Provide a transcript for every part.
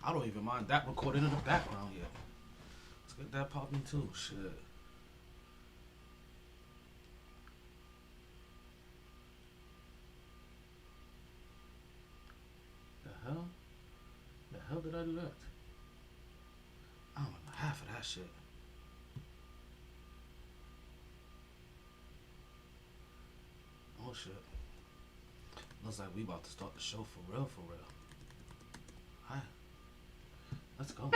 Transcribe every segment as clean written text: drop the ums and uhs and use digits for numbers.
I don't even mind that recording in the background yet. Let's get that popping too. Shit. The hell did I do that? I don't remember half of that shit. Oh shit. Looks like we about to start the show for real, for real. Hi. Let's go.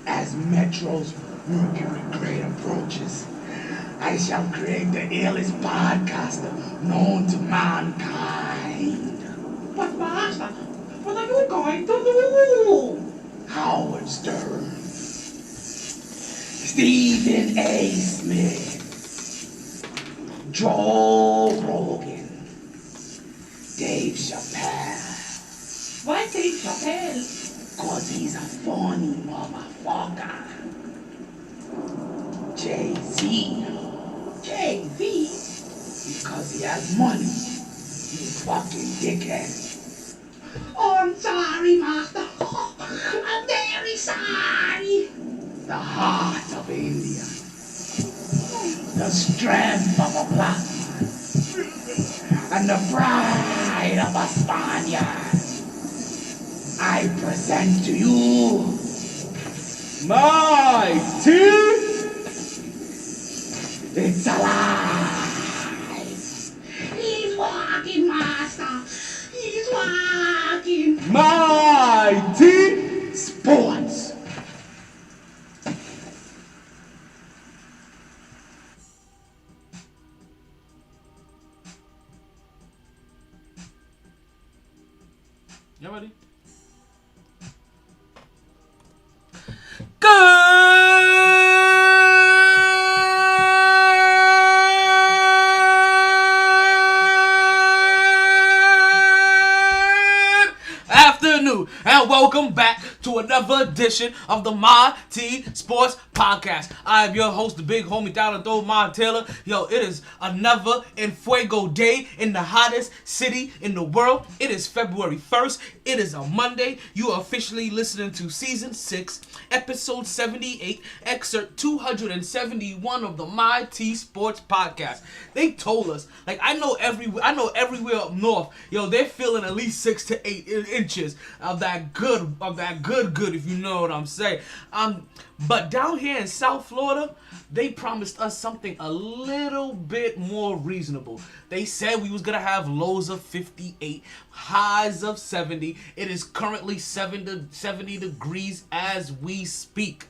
As Metro's Mercury grade approaches, I shall create the illest podcaster known to mankind. But Master, what are you going to do? Howard Stern, Stephen A. Smith, Joe Rogan, Dave Chappelle. Why Dave Chappelle? 'Cause he's a funny motherfucker. Jay-Z. Jay-Z? Because he has money. You fucking dickhead. Oh, I'm sorry, Master. I'm very sorry. The heart of India. The strength of a black man. And the pride of a Spaniard. I present to you MyT. It's alive. He's walking, Master. He's walking. MyT Sports. You ready? Good afternoon, and welcome back to another edition of the MyT Sports Podcast. I am your host, the big homie down the road, Mon Taylor. Yo, it is another Fuego day in the hottest city in the world. It is February 1st. It is a Monday. You are officially listening to Season 6, Episode 78, Excerpt 271 of the MyT Sports Podcast. They told us, like, I know everywhere up north, yo, they're feeling at least 6 to 8 inches of that good, if you know what I'm saying. But down here in South Florida, they promised us something a little bit more reasonable. They said we was gonna have lows of 58, highs of 70. It is currently 70 degrees as we speak.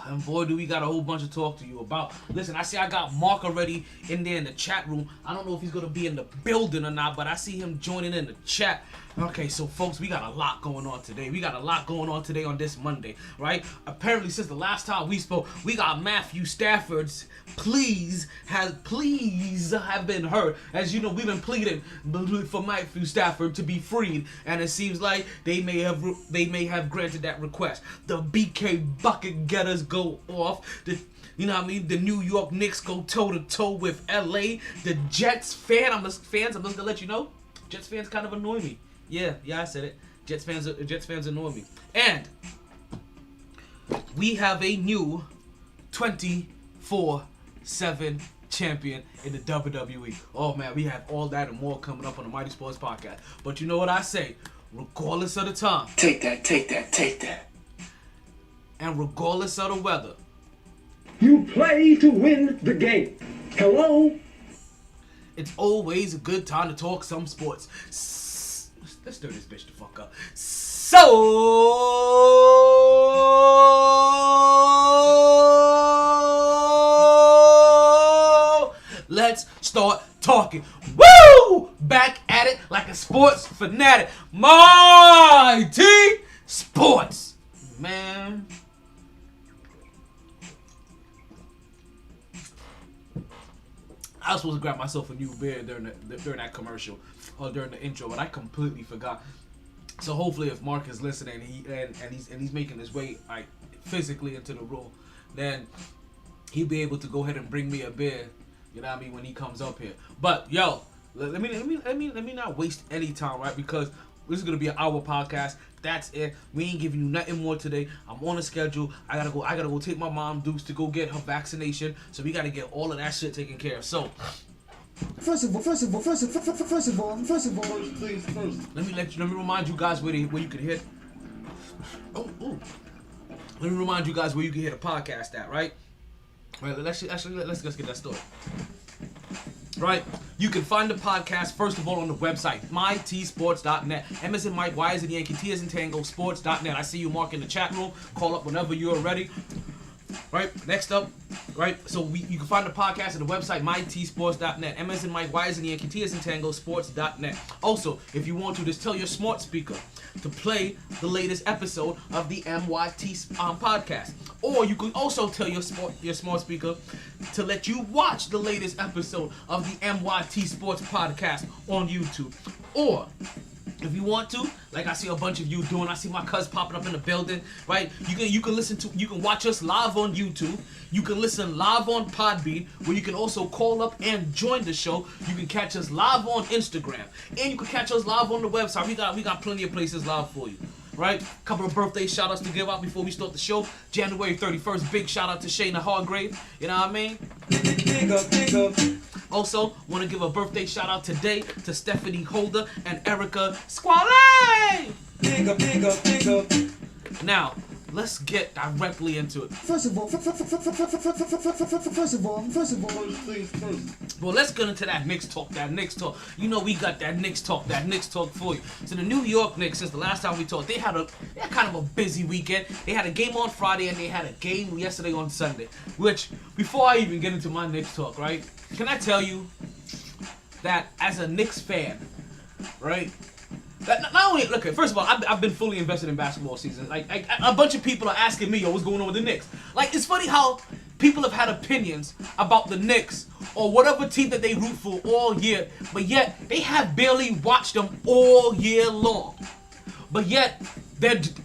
And boy, do we got a whole bunch to talk to you about. Listen, I see I got Mark already in there in the chat room. I don't know if he's going to be in the building or not, but I see him joining in the chat. Okay, so folks, we got a lot going on today. We got a lot going on today on this Monday, right? Apparently, since the last time we spoke, we got Matthew Stafford's pleas have been heard. As you know, we've been pleading for Matthew Stafford to be freed, and it seems like they may have granted that request. The BK bucket getters go off. You know what I mean? The New York Knicks go toe-to-toe with LA. The Jets I'm just gonna let you know, Jets fans kind of annoy me. Yeah, I said it. Jets fans annoy me. And we have a new 24/7 champion in the WWE. Oh man, we have all that and more coming up on the MyT Sports Podcast. But you know what I say? Regardless of the time. Take that. And regardless of the weather. You play to win the game. Hello? It's always a good time to talk some sports. Let's stir this bitch the fuck up. So, let's start talking. Woo! Back at it like a sports fanatic. MyT Sports. Man. I was supposed to grab myself a new beer during that commercial or during the intro, but I completely forgot. So hopefully, if Mark is listening, he's making his way physically into the room, then he'll be able to go ahead and bring me a beer. You know what I mean, when he comes up here. But yo, let me not waste any time, right? Because this is gonna be an hour podcast. That's it. We ain't giving you nothing more today. I'm on a schedule. I gotta go take my mom Dukes to go get her vaccination. So we gotta get all of that shit taken care of. So First of all, let me remind you guys where you can hit. Oh. Let me remind you guys where you can hear the podcast at, right? Right, let's get that started. Right, you can find the podcast first of all on the website mytsports.net. M as in Mike, Y as in Yankee, T as in Tango, sports.net. I see you, Mark, in the chat room. Call up whenever you're ready. Right, next up, right, so you can find the podcast at the website mytsports.net. M as in Mike, Y as in Yankee, T as in Tango, sports.net. Also, if you want to, just tell your smart speaker to play the latest episode of the MyT podcast. Or you can also tell your smart speaker to let you watch the latest episode of the MyT Sports Podcast on YouTube. Or if you want to, like I see a bunch of you doing, I see my cuz popping up in the building, right? You can watch us live on YouTube. You can listen live on Podbean, where you can also call up and join the show. You can catch us live on Instagram, and you can catch us live on the website. We got plenty of places live for you. Right? Couple of birthday shout outs to give out before we start the show. January 31st, big shout out to Shayna Hargrave. You know what I mean? Big up. Also, want to give a birthday shout out today to Stephanie Holder and Erica Squale. Big up. Now, let's get directly into it. First of all, Well, let's get into that Knicks talk. You know we got that Knicks talk for you. So the New York Knicks, since the last time we talked, they had kind of a busy weekend. They had a game on Friday and they had a game yesterday on Sunday. Which, before I even get into my Knicks talk, right? Can I tell you that as a Knicks fan, right? That not only, look, first of all, I've been fully invested in basketball season. Like a bunch of people are asking me, yo, what's going on with the Knicks? Like, it's funny how people have had opinions about the Knicks or whatever team that they root for all year, but yet they have barely watched them all year long. But yet,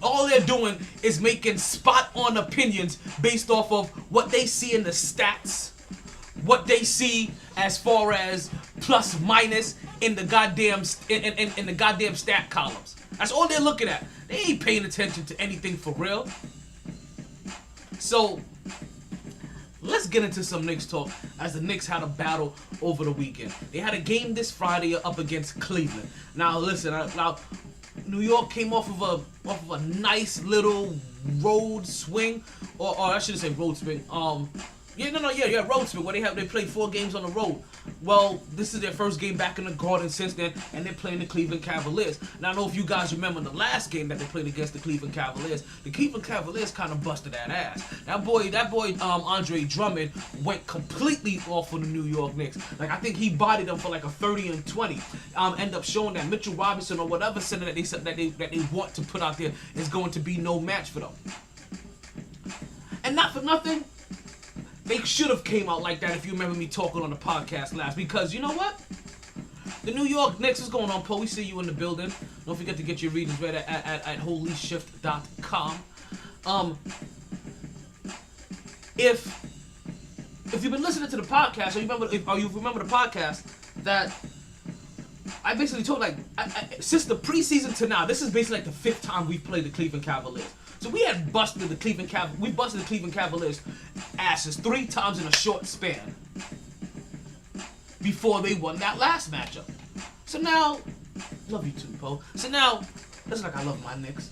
all they're doing is making spot-on opinions based off of what they see in the stats, what they see as far as plus minus in the goddamn in the goddamn stat columns. That's all they're looking at. They ain't paying attention to anything for real. So let's get into some Knicks talk, as the Knicks had a battle over the weekend. They had a game this Friday up against Cleveland. Now listen, New York came off of a nice little road swing, or I shouldn't say road swing. Road swing, where they played 4 games on the road. Well, this is their first game back in the Garden since then, and they're playing the Cleveland Cavaliers. Now, I don't know if you guys remember the last game that they played against the Cleveland Cavaliers. The Cleveland Cavaliers kind of busted that ass. That boy, Andre Drummond went completely off on the New York Knicks. Like, I think he bodied them for like a 30-20. End up showing that Mitchell Robinson or whatever center that they want to put out there is going to be no match for them. And not for nothing, they should have came out like that if you remember me talking on the podcast last. Because you know what? The New York Knicks is going on, Poe. We see you in the building. Don't forget to get your readings read at holyshift.com. If you've been listening to the podcast, or you remember the podcast, that I basically told, since the preseason to now, this is basically like the 5th time we've played the Cleveland Cavaliers. So we had busted the Cleveland Cavaliers asses 3 times in a short span before they won that last matchup. So now, love you too, Poe. So now, listen, like I love my Knicks.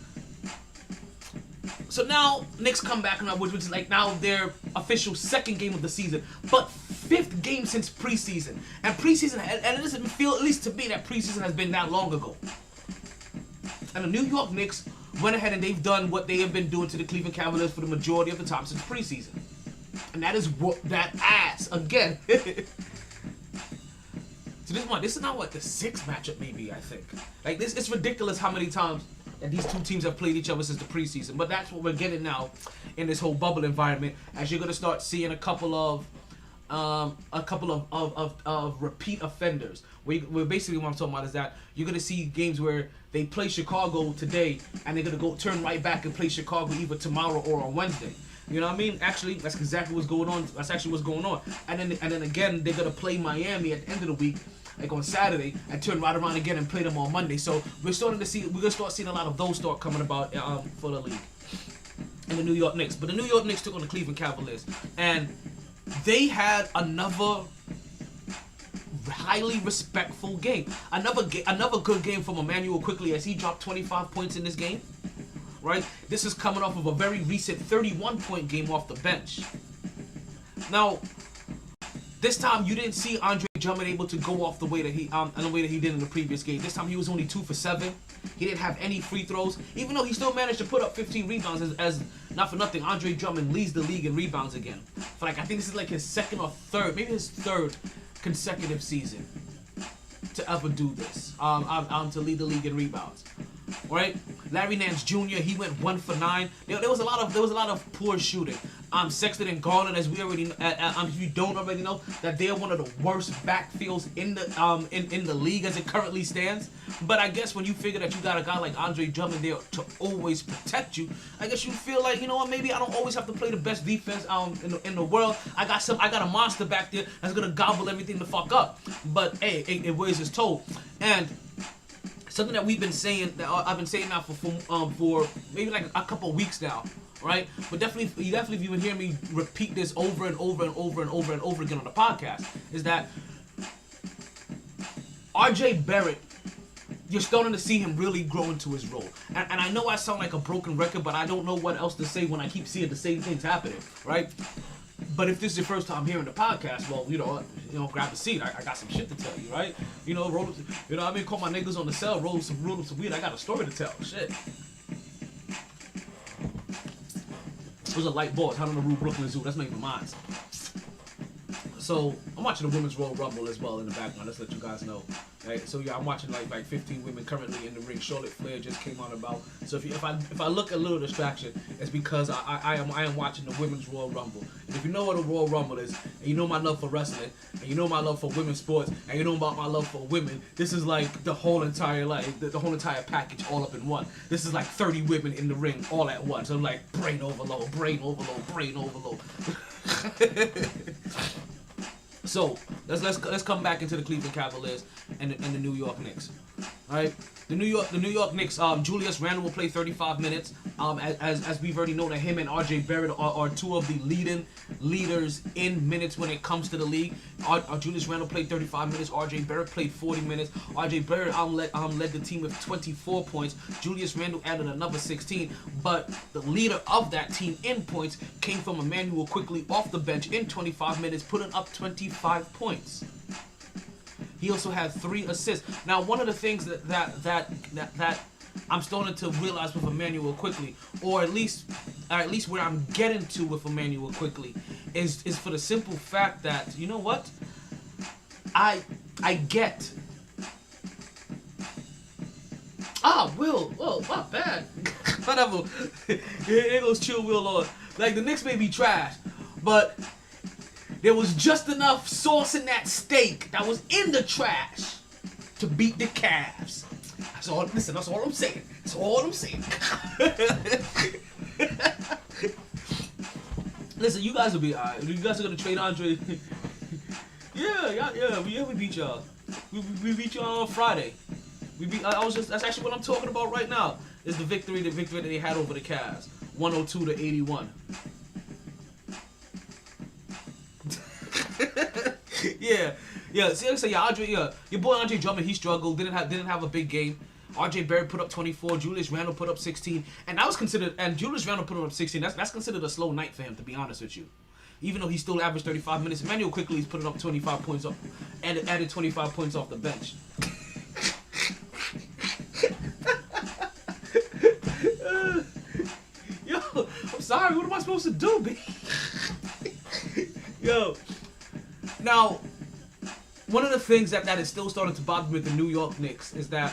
So now, Knicks come back, which is like now their official 2nd game of the season, but 5th game since preseason. And preseason, and it doesn't feel, at least to me, that preseason has been that long ago. And the New York Knicks went ahead and they've done what they have been doing to the Cleveland Cavaliers for the majority of the time since preseason. And that is what that ass again. So this is not what the 6th matchup maybe, I think. Like this, it's ridiculous how many times that these two teams have played each other since the preseason. But that's what we're getting now in this whole bubble environment, as you're gonna start seeing a couple of repeat offenders. Where basically what I'm talking about is that you're gonna see games where they play Chicago today and they're gonna go turn right back and play Chicago either tomorrow or on Wednesday. You know what I mean? Actually, that's exactly what's going on. That's actually what's going on. And then again, they're gonna play Miami at the end of the week, like on Saturday, and turn right around again and play them on Monday. So we're gonna start seeing a lot of those start coming about for the league. And the New York Knicks. But the New York Knicks took on the Cleveland Cavaliers, and they had another highly respectful game. Another good game from Emmanuel Quickly, as he dropped 25 points in this game. Right? This is coming off of a very recent 31-point game off the bench. Now, this time you didn't see Andre Drummond able to go off the way that he did in the previous game. This time he was only 2 for 7. He didn't have any free throws, even though he still managed to put up 15 rebounds. As not for nothing, Andre Drummond leads the league in rebounds again. For I think this is like his second or third, maybe his third consecutive season to ever do this. To lead the league in rebounds. Right? Larry Nance Jr. he went 1 for 9. There was a lot of poor shooting. Sexton and Garland, as we already if you don't already know, that they're one of the worst backfields in the league as it currently stands. But I guess when you figure that you got a guy like Andre Drummond there to always protect you, I guess you feel like, you know what, maybe I don't always have to play the best defense in the world. I got a monster back there that's gonna gobble everything the fuck up. But hey, it weighs its toll. And something that we've been saying, that I've been saying now for maybe like a couple of weeks now, right? But definitely if you've been hearing me repeat this over and over and over and over and over again on the podcast, is that RJ Barrett, you're starting to see him really grow into his role. And I know I sound like a broken record, but I don't know what else to say when I keep seeing the same things happening, right? But if this is your first time hearing the podcast, well, grab a seat. I got some shit to tell you, right? Call my niggas on the cell, roll some weed. I got a story to tell. Shit. It was a light ball. It's out on the roof, Brooklyn Zoo. That's not even mine. So I'm watching the Women's Royal Rumble as well in the background. Let's let you guys know. Right? So yeah, I'm watching like 15 women currently in the ring. Charlotte Flair just came on about. So if I look a little distraction, it's because I am watching the Women's Royal Rumble. And if you know what a Royal Rumble is, and you know my love for wrestling, and you know my love for women's sports, and you know about my love for women, this is like the whole entire the whole entire package all up in one. This is like 30 women in the ring all at once. I'm like brain overload, brain overload, brain overload. So let's come back into the Cleveland Cavaliers and the New York Knicks. All right, the New York Knicks. Julius Randle will play 35 minutes. As we've already known that him and RJ Barrett are two of the leaders in minutes when it comes to the league. Julius Randle played 35 minutes. RJ Barrett played 40 minutes. RJ Barrett led the team with 24 points. Julius Randle added another 16. But the leader of that team in points came from Emmanuel Quickly off the bench in 25 minutes, putting up 25 points. He also had 3 assists. Now, one of the things that I'm starting to realize with Emmanuel Quickly, or at least where I'm getting to with Emmanuel Quickly, is for the simple fact that, you know what? I get. Will. Oh, not bad. Whatever. Here goes Chill Will on. Like, the Knicks may be trash, but there was just enough sauce in that steak that was in the trash to beat the Cavs. That's all I'm saying. That's all I'm saying. Listen, you guys will be alright. You guys are gonna trade Andre. Yeah. We beat y'all. We beat y'all on Friday. That's actually what I'm talking about right now. Is the victory that they had over the Cavs, 102-81. Yeah. Seriously, your boy Andre Drummond, he struggled. Didn't have a big game. RJ Barrett put up 24. Julius Randle put up 16, and Julius Randle put up 16. That's considered a slow night for him, to be honest with you. Even though he still averaged 35 minutes, Emmanuel Quickly he's putting up 25 points off, added 25 points off the bench. Yo, I'm sorry. What am I supposed to do, B? Yo. Now, one of the things that is still starting to bother me with the New York Knicks is that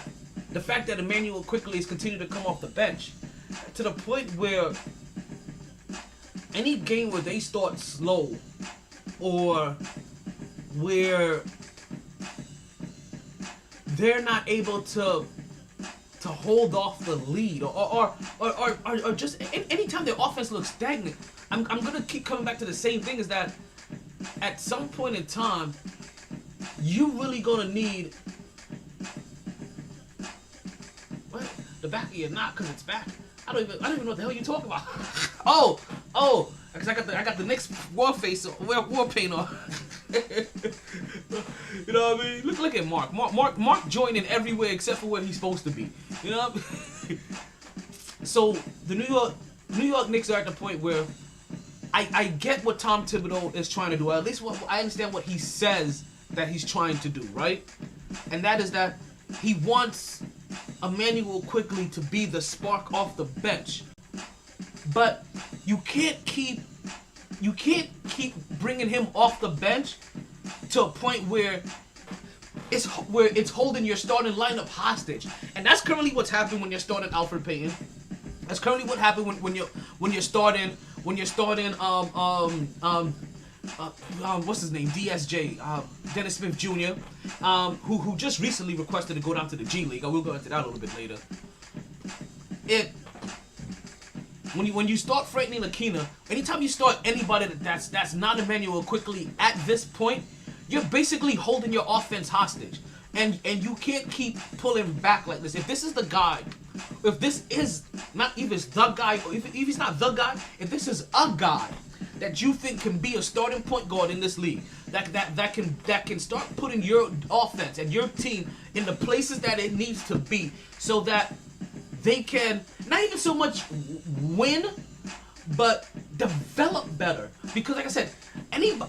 the fact that Emmanuel Quickly is continuing to come off the bench to the point where any game where they start slow or where they're not able to hold off the lead or just anytime their offense looks stagnant, I'm gonna keep coming back to the same thing, is that at some point in time, you really gonna need what? The back of your knock, because it's back. I don't even know what the hell you're talking about. oh, because I got the Knicks war paint on. You know what I mean? Look at Mark. Mark joining everywhere except for where he's supposed to be. You know what I mean? So the New York Knicks are at the point where I get what Tom Thibodeau is trying to do. At least I understand what he says that he's trying to do, right? And that is that he wants Emmanuel Quickley to be the spark off the bench. But you can't keep bringing him off the bench to a point where it's holding your starting lineup hostage. And that's currently what's happening when you're starting Alfred Payton. That's currently what happened when you're starting what's his name, DSJ, Dennis Smith Jr., who just recently requested to go down to the G League. I will go into that a little bit later. When you start Frank Ntilikina, anytime you start anybody that's not Emmanuel Quickley at this point, you're basically holding your offense hostage, and you can't keep pulling back like this. If this is the guy, if this is not even the guy, or if he's not the guy, if this is a guy that you think can be a starting point guard in this league, that can start putting your offense and your team in the places that it needs to be, so that they can not even so much win, but develop better. Because like I said,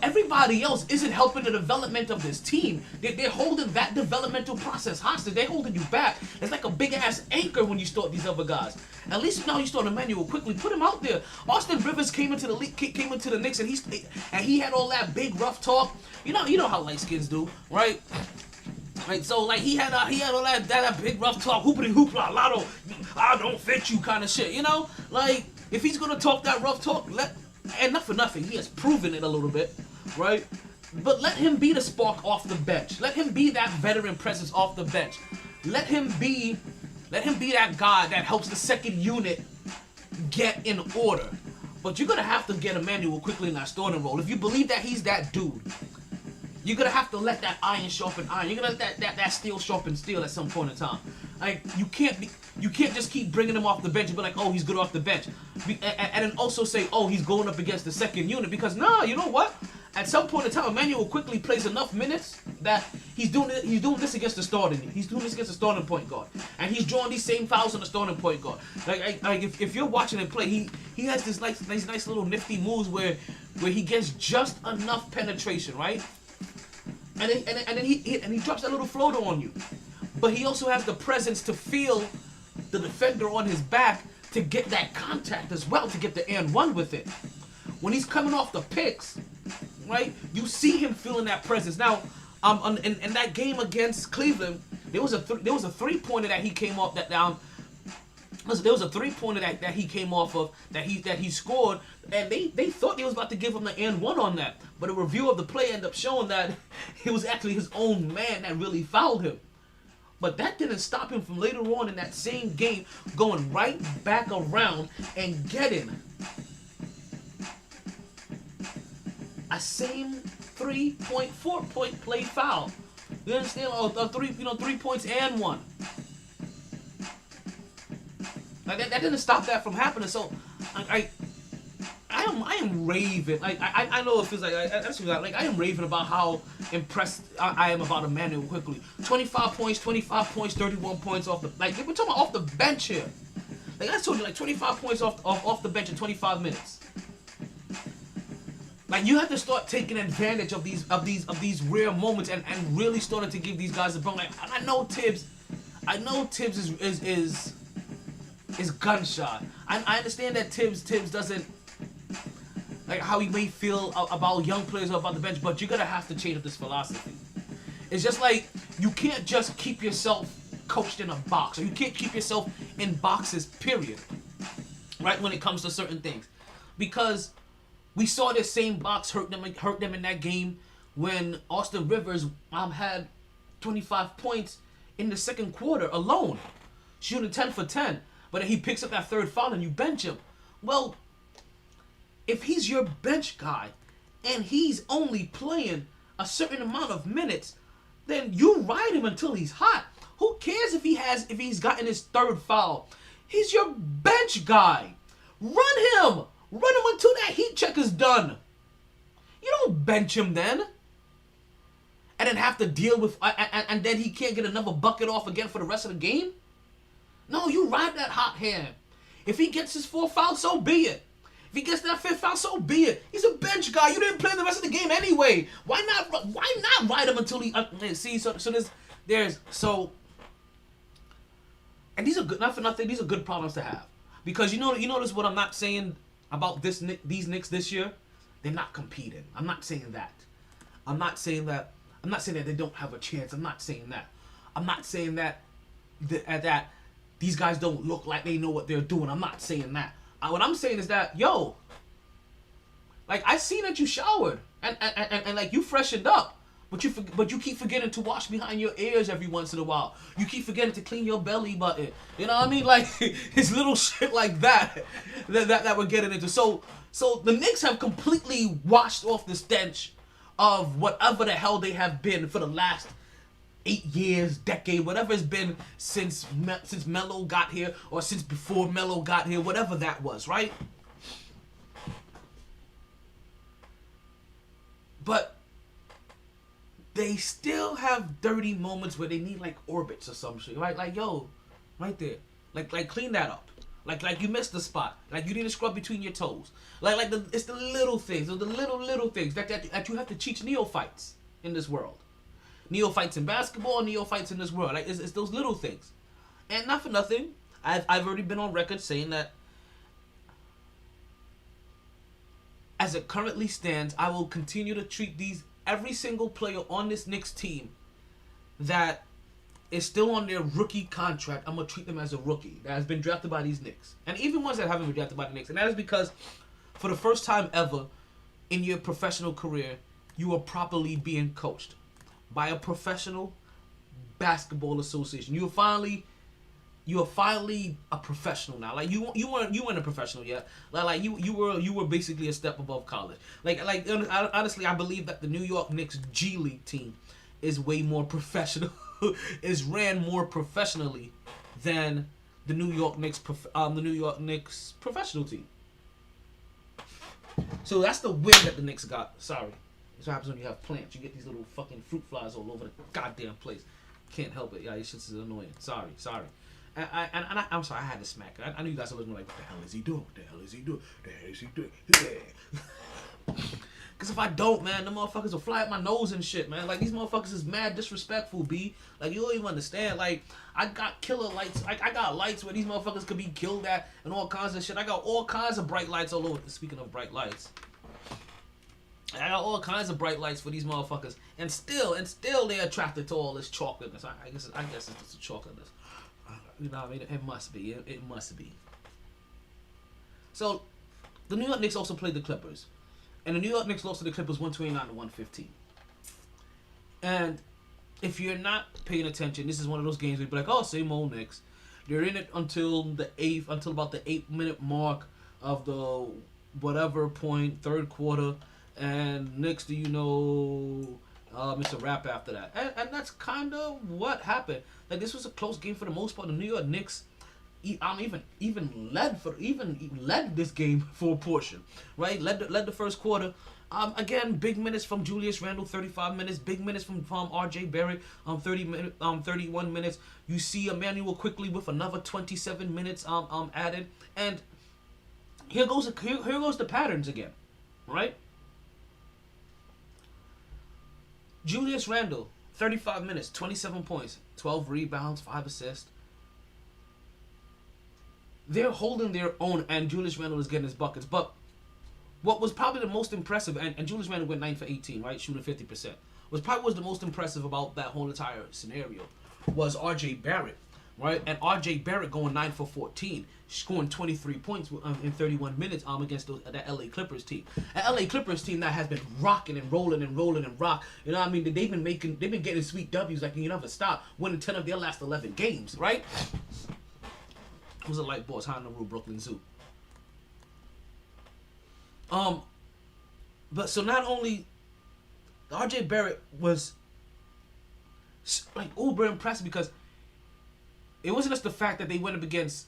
everybody else isn't helping the development of this team. They're holding that developmental process hostage. They're holding you back. It's like a big ass anchor when you start these other guys. At least now you start Emmanuel Quickley. Put him out there. Austin Rivers came into the league, came into the Knicks, and he had all that big rough talk. You know how light skins do, right? Right, so like he had all that big rough talk, hoopity hoopla, lotto, I don't fit you kind of shit, you know? Like, if he's gonna talk that rough talk, and not for nothing, he has proven it a little bit, right? But let him be the spark off the bench. Let him be that veteran presence off the bench. Let him be that guy that helps the second unit get in order. But you're gonna have to get Emmanuel Quickley in that starting role. If you believe that he's that dude, you're gonna have to let that iron sharpen iron. You're gonna let that steel sharpen steel at some point in time. Like you can't just keep bringing him off the bench and be like, oh, he's good off the bench, and then also say, oh, he's going up against the second unit, because you know what? At some point in time, Emmanuel Quickley plays enough minutes that he's doing this against the starting. He's doing this against the starting point guard, and he's drawing these same fouls on the starting point guard. Like if you're watching him play, he has this nice little nifty moves where he gets just enough penetration, right? And then he drops that little floater on you, but he also has the presence to feel the defender on his back to get that contact as well, to get the and one with it. When he's coming off the picks, right? You see him feeling that presence. Now, in that game against Cleveland, there was a 3-pointer that he came off there was a 3-pointer that he came off of that he scored, and they thought they was about to give him the and one on that, but a review of the play ended up showing that it was actually his own man that really fouled him. But that didn't stop him from later on in that same game going right back around and getting a same 4-point play foul. You understand? 3 points and one. Like that didn't stop that from happening. So I am raving. Like I know it feels like I am raving about how impressed I am about Emmanuel Quickley. 25 points, 31 points off the, like, we're talking about off the bench here. Like I told you, like 25 points off the bench in 25 minutes. Like you have to start taking advantage of these rare moments and really starting to give these guys a bone. Like I know Tibbs is gun shy. I understand that Tibbs doesn't like how he may feel about young players or about the bench, but you're gonna have to change up this philosophy. It's just like you can't just keep yourself coached in a box, or you can't keep yourself in boxes, period. Right, when it comes to certain things, because we saw this same box hurt them in that game when Austin Rivers had 25 points in the second quarter alone, shooting 10 for 10. But then he picks up that third foul and you bench him. Well, if he's your bench guy and he's only playing a certain amount of minutes, then you ride him until he's hot. Who cares if he's gotten his third foul? He's your bench guy. Run him until that heat check is done. You don't bench him then. And then have to deal with, and then he can't get another bucket off again for the rest of the game? No, you ride that hot hand. If he gets his fourth foul, so be it. If he gets that fifth foul, so be it. He's a bench guy. You didn't play the rest of the game anyway. Why not ride him until he, see, so there's, and these are good, not for nothing, these are good problems to have. Because you notice what I'm not saying about these Knicks this year? They're not competing. I'm not saying that. I'm not saying that they don't have a chance. I'm not saying that. I'm not saying that these guys don't look like they know what they're doing. I'm not saying that. What I'm saying is that, like, I seen that you showered and like you freshened up. But you keep forgetting to wash behind your ears every once in a while. You keep forgetting to clean your belly button. You know what I mean? Like, it's little shit like that we're getting into. So the Knicks have completely washed off the stench of whatever the hell they have been for the last 8 years, decade, whatever it's been since Melo got here or since before Melo got here, whatever that was, right? But they still have dirty moments where they need like orbits or some shit, right? Like, yo, right there, like clean that up. Like you missed the spot. Like you need to scrub between your toes. It's the little things, the little things that you have to teach neophytes in this world. Neophytes in basketball, neophytes in this world. Like it's those little things. And not for nothing, I've already been on record saying that as it currently stands, I will continue to treat every single player on this Knicks team that is still on their rookie contract. I'm going to treat them as a rookie that has been drafted by these Knicks. And even ones that haven't been drafted by the Knicks. And that is because for the first time ever in your professional career, you are properly being coached by a professional basketball association. You are finally a professional now. Like you weren't a professional yet. Like you were basically a step above college. Like honestly, I believe that the New York Knicks G League team is way more professional. is ran more professionally than the New York Knicks professional team. So that's the win that the Knicks got. Sorry. That's what happens when you have plants. You get these little fucking fruit flies all over the goddamn place. Can't help it. Yeah, this shit is annoying. Sorry. I'm sorry, I had to smack it. I know you guys are looking like, what the hell is he doing? What the hell is he doing? Yeah. Because if I don't, man, the motherfuckers will fly at my nose and shit, man. Like, these motherfuckers is mad disrespectful, B. Like, you don't even understand. Like, I got killer lights. I got lights where these motherfuckers could be killed at and all kinds of shit. I got all kinds of bright lights all over. Speaking of bright lights. I got all kinds of bright lights for these motherfuckers. And still they're attracted to all this chocolateness. I guess it's just a chocolateness. You know what I mean? It must be. It must be. So, the New York Knicks also played the Clippers. And the New York Knicks lost to the Clippers 129-115. And if you're not paying attention, this is one of those games where you're like, oh, same old Knicks. They're in it until about the 8-minute mark of the whatever point, third quarter. And next do you know, it's a wrap after that. And that's kind of what happened. Like, this was a close game for the most part. The New York Knicks even led this game for a portion, right? Led the first quarter. Again, big minutes from Julius Randle, 35 minutes. Big minutes from R.J. Barrett, 31 minutes. You see Emmanuel quickly with another 27 minutes added. And here goes the patterns again, right? Julius Randle, 35 minutes, 27 points, 12 rebounds, 5 assists. They're holding their own, and Julius Randle is getting his buckets. But what was probably the most impressive, and Julius Randle went 9 for 18, right, shooting 50%. Was the most impressive about that whole entire scenario was R.J. Barrett, right? And R.J. Barrett going 9 for 14, scoring 23 points in 31 minutes against that L.A. Clippers team. An L.A. Clippers team that has been rocking and rolling and rock. You know what I mean? They've been getting sweet W's like you never stop, winning 10 of their last 11 games, right? Who's a light boss? High in the Rue, Brooklyn Zoo. But so not only R.J. Barrett was like uber impressive because it wasn't just the fact that they went up against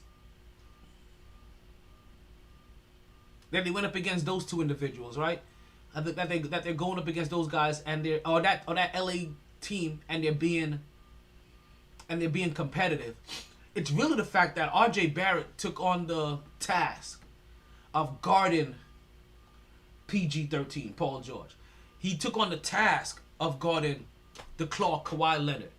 those two individuals, right? That they're going up against those guys and they're or that LA team and they're being competitive. It's really the fact that R.J. Barrett took on the task of guarding PG-13, Paul George. He took on the task of guarding the claw Kawhi Leonard.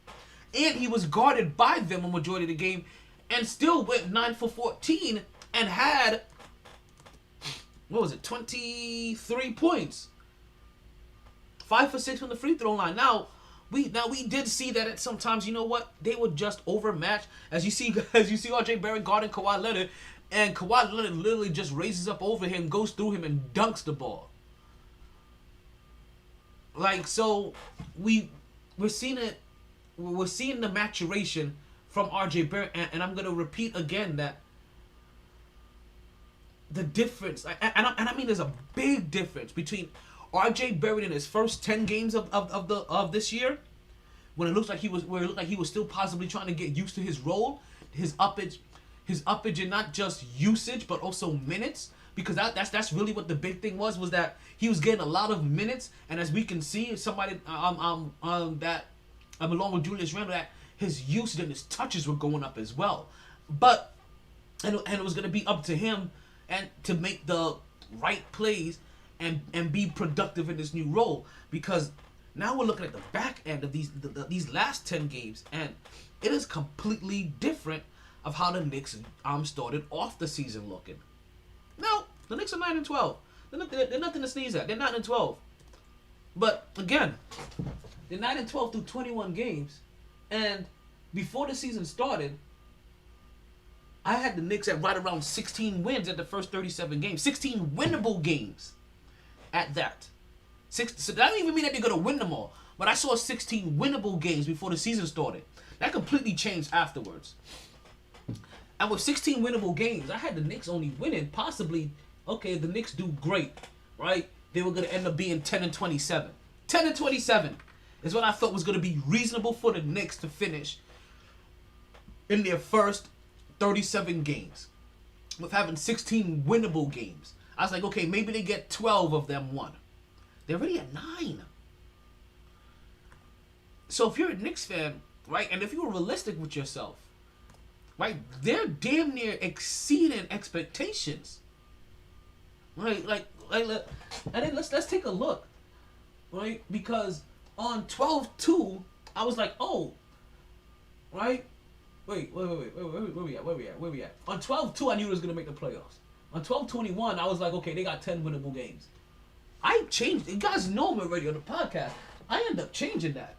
And he was guarded by them a majority of the game and still went 9 for 14 and had, 23 points. 5 for 6 from the free throw line. Now we did see that sometimes, you know what, they were just overmatched. As you see R.J. Barrett guarding Kawhi Leonard, and Kawhi Leonard literally just raises up over him, goes through him, and dunks the ball. Like, so we're seeing the maturation from R.J. Barrett, and I'm gonna repeat again that the difference, and I mean, there's a big difference between R.J. Barrett in his first 10 games of this year, when it looked like he was still possibly trying to get used to his role, his uppage in not just usage but also minutes, because that's really what the big thing was that he was getting a lot of minutes, and as we can see, somebody that along with Julius Randle, that his usage and his touches were going up as well, but and it was gonna be up to him and to make the right plays and be productive in this new role, because now we're looking at the back end of these last 10 games, and it is completely different of how the Knicks started off the season looking. No, the Knicks are 9-12. They're nothing to sneeze at. They're 9-12. But again, they're 9-12 through 21 games, and before the season started, I had the Knicks at right around 16 wins at the first 37 games. 16 winnable games at that. So that doesn't even mean that they're going to win them all. But I saw 16 winnable games before the season started. That completely changed afterwards. And with 16 winnable games, I had the Knicks only winning possibly, okay, the Knicks do great, right? They were going to end up being 10-27. 10-27 is what I thought was going to be reasonable for the Knicks to finish in their first 37 games, with having 16 winnable games. I was like, okay, maybe they get 12 of them won. They're already at 9. So if you're a Knicks fan, right, and if you're realistic with yourself, right, they're damn near exceeding expectations. Right, and then let's take a look, right, because on 12-2, I was like, oh, right. Wait, where we at? On 12-2, I knew it was going to make the playoffs. On 12-21, I was like, okay, they got 10 winnable games. I changed. You guys know me already on the podcast. I end up changing that,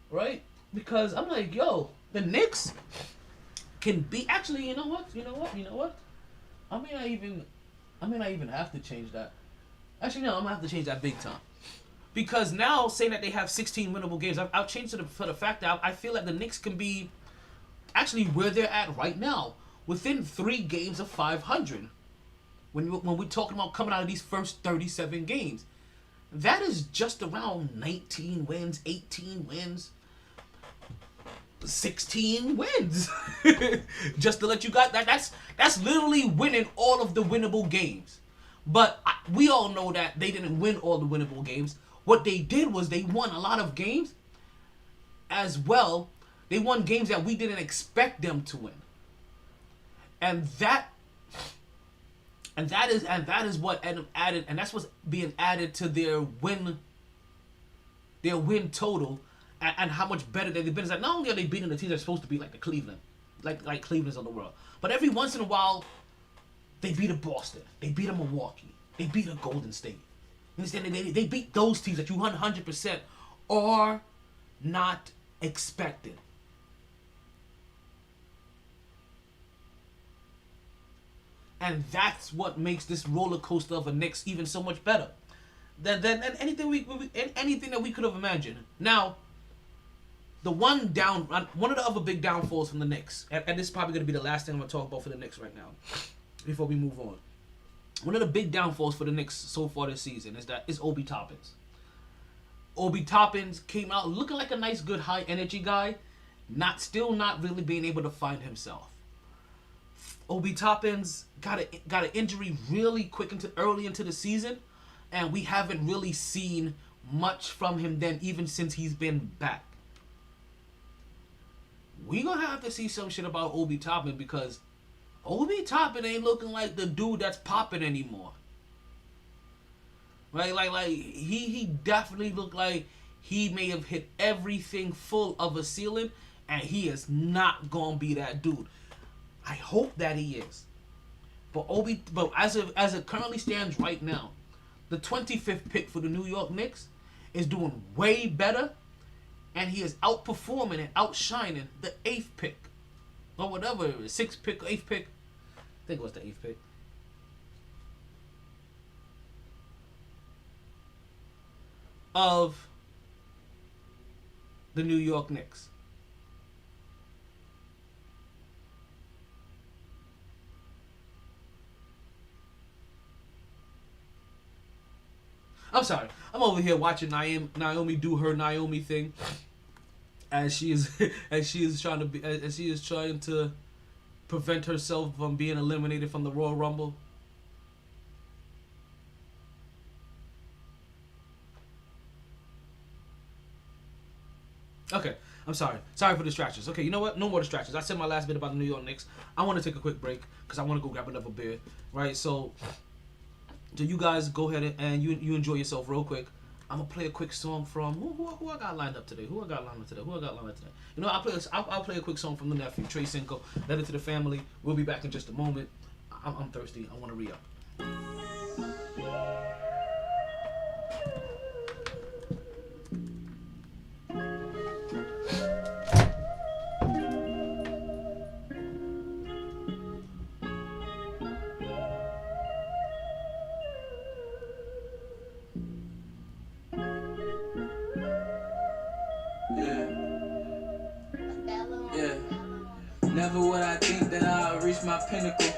right? Because I'm like, yo, the Knicks can be. Actually, you know what? I may not even have to change that. Actually, no, I'm gonna have to change that big time. Because now, saying that they have 16 winnable games, I've changed it for the fact that I feel like the Knicks can be actually where they're at right now, within 3 games of 500. When we're talking about coming out of these first 37 games, that is just around 19 wins, 18 wins, 16 wins. Just to let you guys, that's literally winning all of the winnable games. But we all know that they didn't win all the winnable games. What they did was they won a lot of games as well. They won games that we didn't expect them to win. And that is what added, and that's what's being added to their win total, and how much better they've been. It's like not only are they beating the teams that are supposed to be like the Cleveland, like Cleveland's of the world, but every once in a while they beat a Boston, they beat a Milwaukee, they beat a Golden State. You understand? They beat those teams that you 100% are not expected. And that's what makes this roller coaster of a Knicks even so much better than anything anything that we could have imagined. Now, one of the other big downfalls from the Knicks, and this is probably going to be the last thing I'm going to talk about for the Knicks right now, before we move on, one of the big downfalls for the Knicks so far this season is Obi Toppins. Obi Toppins came out looking like a nice, good, high energy guy, still not really being able to find himself. Obi Toppins got an injury really quick early into the season, and we haven't really seen much from him then, even since he's been back. We gonna have to see some shit about Obi Toppin, because Obi Toppin ain't looking like the dude that's popping anymore. Right? Like he definitely looked like he may have hit everything full of a ceiling, and he is not gonna be that dude. I hope that he is. But as it currently stands right now, the 25th pick for the New York Knicks is doing way better, and he is outperforming and outshining the 8th pick. Or whatever it is, 6th pick, 8th pick. I think it was the 8th pick. Of the New York Knicks. I'm sorry. I'm over here watching Naomi do her Naomi thing, as she is trying to prevent herself from being eliminated from the Royal Rumble. Okay, I'm sorry. Sorry for distractions. Okay, you know what? No more distractions. I said my last bit about the New York Knicks. I want to take a quick break because I want to go grab another beer. Right, so you guys go ahead and you enjoy yourself real quick. I'm gonna play a quick song from who I got lined up today. You know, I'll play a quick song from the nephew Trey Cinco. Letter to the family. We'll be back in just a moment. I'm thirsty. I want to re-up. Never would I think that I'll reach my pinnacle.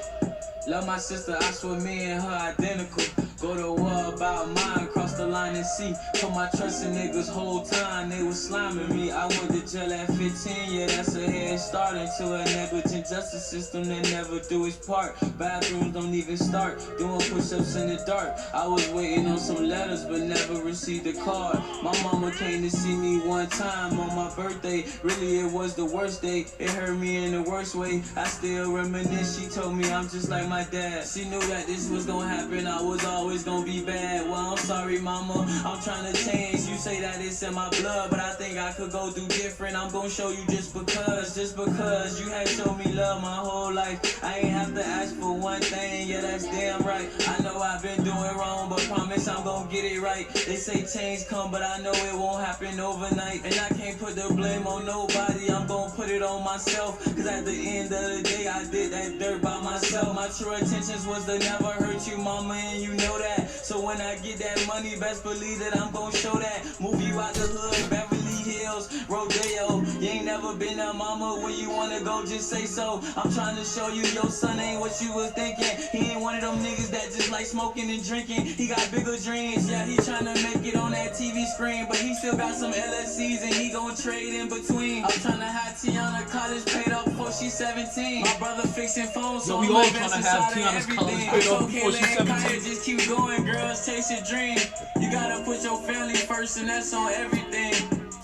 Love my sister, I swear me and her identical. Go to war about mine, cross the line and see. Put my trust in niggas whole time, they was sliming me. I went to jail at 15, yeah, that's a head start into a negligent justice system that never do its part. Bathrooms don't even start, doing push-ups in the dark. I was waiting on some letters, but never received a card. My mama came to see me one time on my birthday. Really, it was the worst day. It hurt me in the worst way. I still reminisce, she told me I'm just like my dad. She knew that this was gonna happen, I was always gonna be bad. Well, I'm sorry, mama, I'm trying to change. You say that it's in my blood, but I think I could go do different. I'm gonna show you just because you had shown me love my whole life. I ain't have to ask for one thing, yeah, that's damn right. I know I've been doing wrong, but promise I'm gonna get it right. They say change come, but I know it won't happen overnight. And I can't put the blame on nobody, I'm gonna put it on myself. Cause at the end of the day, I did that dirt by myself. My true intentions was to never hurt you, mama, and you know that. So when I get that money, best believe that I'm gonna show that. Move you out the hood, Beverly Hills, Rodeo. You ain't never been a mama, when you wanna go, just say so. I'm trying to show you your son ain't what you was thinking. He ain't one of them niggas that just like smoking and drinking. He got bigger dreams, yeah, he tryna make it on that TV screen. But he still got some LSCs and he gon' trade in between. I'm tryna have Tiana college paid off before she's 17. My brother fixing phones, so we all tryna have Tiana's college paid off before she's 17. Just keep going, girls, chase your dream. You gotta put your family first, and that's on everything.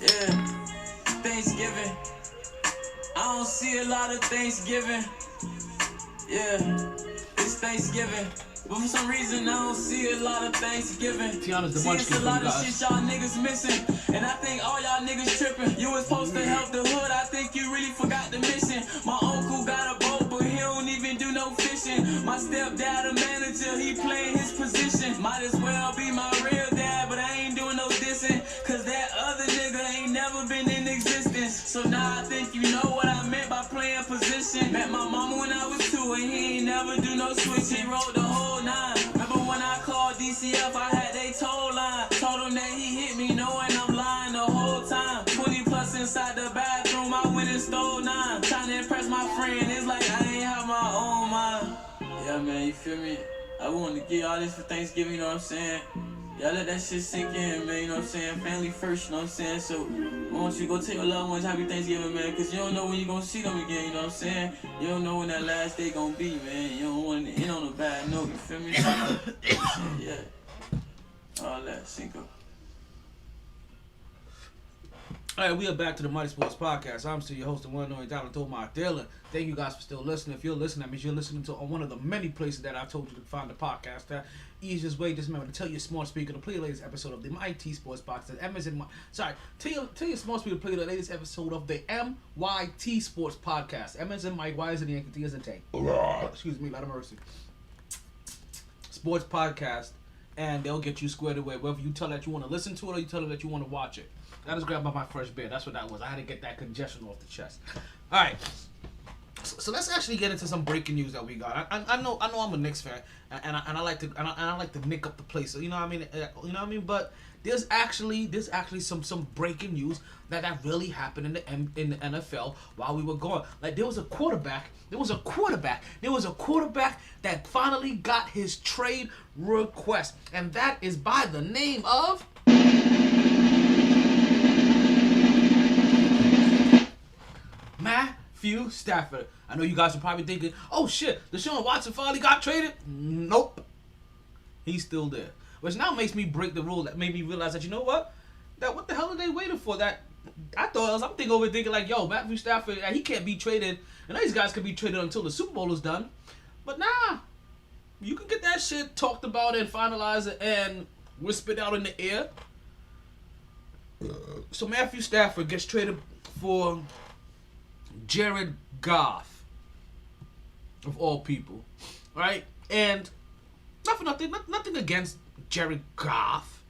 Yeah, Thanksgiving. I don't see a lot of Thanksgiving. Yeah, it's Thanksgiving. But for some reason, I don't see a lot of Thanksgiving. Tiana's the see, it's a lot of shit y'all niggas missing. And I think all y'all niggas tripping. You was supposed to help the hood, I think you really forgot the mission. My uncle got a boat, but he don't even do no fishing. My stepdad a manager, he playing his position. Might as well be my real dad, but I ain't doing no dissing. Cause that other nigga ain't never been in existence. So now I think you know what I meant by playing position. Met my mama when I was 2 and he ain't never do no switch. He wrote the whole 9. Remember when I called DCF, I had they toll line. Told him that he hit me knowing I'm lying the whole time. 20 plus inside the bathroom, I went and stole 9. Trying to impress my friend, it's like I ain't have my own mind. Yeah, man, you feel me? I wanted to get all this for Thanksgiving, you know what I'm saying? Y'all let that shit sink in, man, you know what I'm saying? Family first, you know what I'm saying? So, I want you to go tell your loved ones happy Thanksgiving, man, because you don't know when you're going to see them again, you know what I'm saying? You don't know when that last day going to be, man. You don't want to end on a bad note, you feel me? Yeah. All that, Cinco. All right, we are back to the MyT Sports Podcast. I'm still your host, the one and only Untitled Chapter. Thank you guys for still listening. If you're listening, that means you're listening to one of the many places that I've told you to find the podcast. The easiest way, just remember to tell your smart speaker to play the latest episode of the MyT Sports Podcast. Tell your smart speaker to play the latest episode of the MyT Sports Podcast. M as in Mike, Y as in Yankee, T as in Tank. Excuse me, lot of mercy. Sports Podcast, and they'll get you squared away. Whether you tell that you want to listen to it or you tell them that you want to watch it. I just grabbed my fresh beer. That's what that was. I had to get that congestion off the chest. All right. So let's actually get into some breaking news that we got. I know I'm a Knicks fan, and I like to nick up the place. So you know what I mean. But there's actually some breaking news that really happened in the NFL while we were gone. Like there was a quarterback that finally got his trade request, and that is by the name of Matthew Stafford. I know you guys are probably thinking, oh shit, Deshaun Watson finally got traded? Nope. He's still there. Which now makes me break the rule that made me realize that, you know what? That what the hell are they waiting for? That I'm thinking like, yo, Matthew Stafford, he can't be traded. And these guys can be traded until the Super Bowl is done. But nah. You can get that shit talked about and finalized and whispered out in the air. So Matthew Stafford gets traded for Jared Goff, of all people, right? And nothing against Jared Goff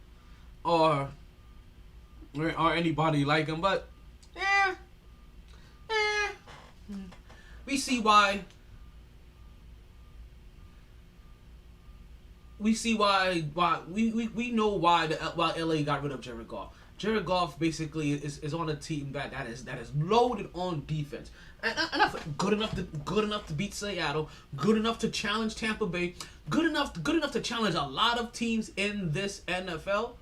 or anybody like him, but we see why. We know why LA got rid of Jared Goff. Jared Goff basically is on a team that is loaded on defense. And good enough to beat Seattle, good enough to challenge Tampa Bay, good enough to challenge a lot of teams in this NFL.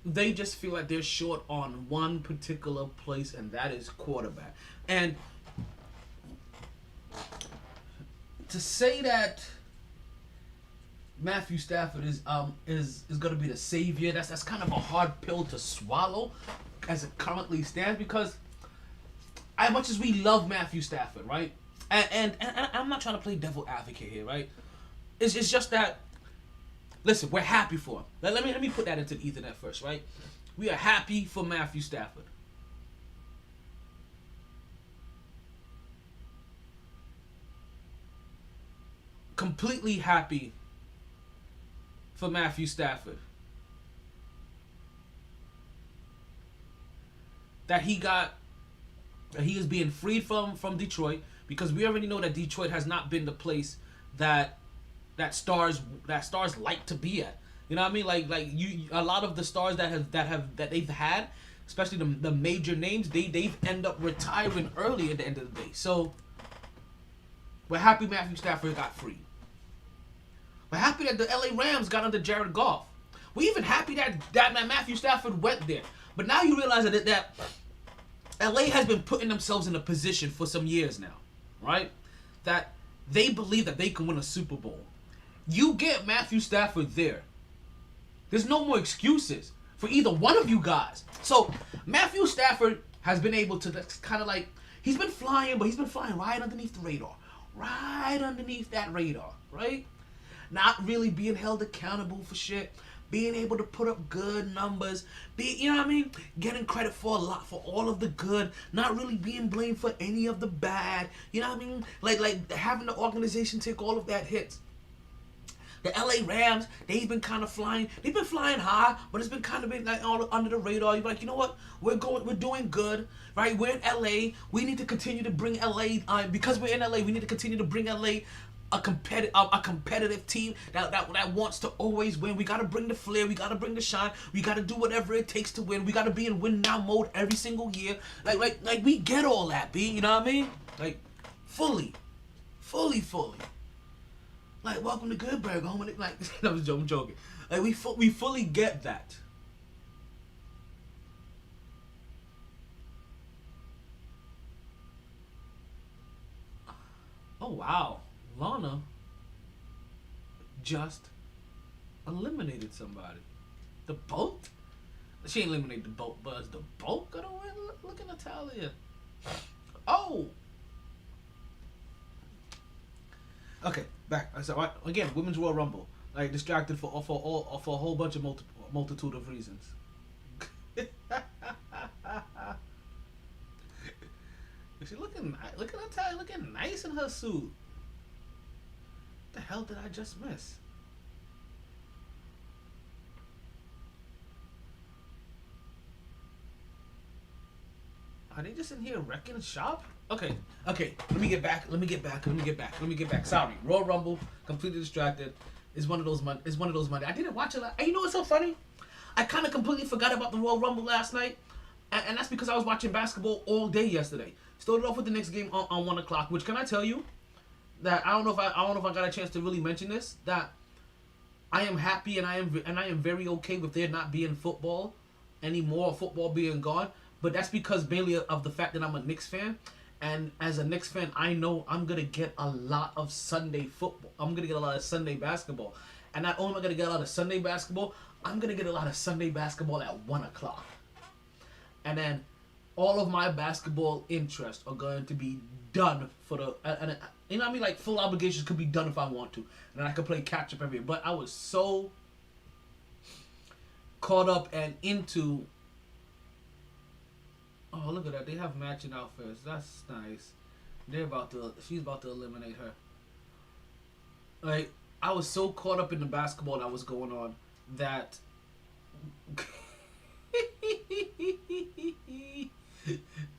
They just feel like they're short on one particular place, and that is quarterback. And to say that Matthew Stafford is going to be the savior, that's kind of a hard pill to swallow as it currently stands, because as much as we love Matthew Stafford, right, and I'm not trying to play devil advocate here, right, it's just that, listen, we're happy for him. Let me put that into the Ethernet first, right? We are happy for Matthew Stafford. Completely happy for Matthew Stafford that he is being freed from Detroit, because we already know that Detroit has not been the place that stars like to be at. You know what I mean? Like a lot of the stars that they've had, especially the major names, they've end up retiring early at the end of the day. So we're happy Matthew Stafford got free. We're happy that the LA Rams got under Jared Goff. We're even happy that Matthew Stafford went there. But now you realize that LA has been putting themselves in a position for some years now, right? That they believe that they can win a Super Bowl. You get Matthew Stafford there. There's no more excuses for either one of you guys. So Matthew Stafford has been able to kind of like, he's been flying, but he's been flying right underneath the radar. Right underneath that radar, right? Not really being held accountable for shit. Being able to put up good numbers. You know what I mean? Getting credit for all of the good. Not really being blamed for any of the bad. You know what I mean? Like having the organization take all of that hits. The LA Rams, they've been kind of flying. They've been flying high, but it's been kind of been like all under the radar. You're like, you know what? We're doing good, right? We're in LA. We need to continue to bring LA. Because we're in LA, we need to continue to bring LA a competitive team that wants to always win. We gotta bring the flair. We gotta bring the shine. We gotta do whatever it takes to win. We gotta be in win now mode every single year. Like we get all that, B. You know what I mean? Like fully. Like, welcome to Good Burger, homie. Like, I'm joking. Like, we fully get that. Oh, wow. Lana just eliminated somebody. The boat? She ain't eliminated the boat, but is the boat gonna win? Look at Natalia. Oh! Okay, back. So, again, Women's Royal Rumble. Like, distracted for a whole bunch of multitude of reasons. She look at Natalia looking nice in her suit. What the hell did I just miss? Are they just in here wrecking shop? Okay. Let me get back. Sorry, Royal Rumble, completely distracted. It's one of those Mondays. I didn't watch it. And you know what's so funny? I kind of completely forgot about the Royal Rumble last night, and that's because I was watching basketball all day yesterday. Started off with the Knicks game on 1 o'clock. Which, can I tell you that I don't know if I got a chance to really mention this, that I am happy and I am very okay with there not being football anymore, football being gone. But that's because mainly of the fact that I'm a Knicks fan. And as a Knicks fan, I know I'm going to get a lot of Sunday football. I'm going to get a lot of Sunday basketball. And not only am I going to get a lot of Sunday basketball, I'm going to get a lot of Sunday basketball at 1 o'clock. And then all of my basketball interests are going to be done for the... And you know what I mean? Like, full obligations could be done if I want to. And then I could play catch-up every year. But I was so caught up and into... Oh, look at that. They have matching outfits. That's nice. She's about to eliminate her. Like, I was so caught up in the basketball that was going on that...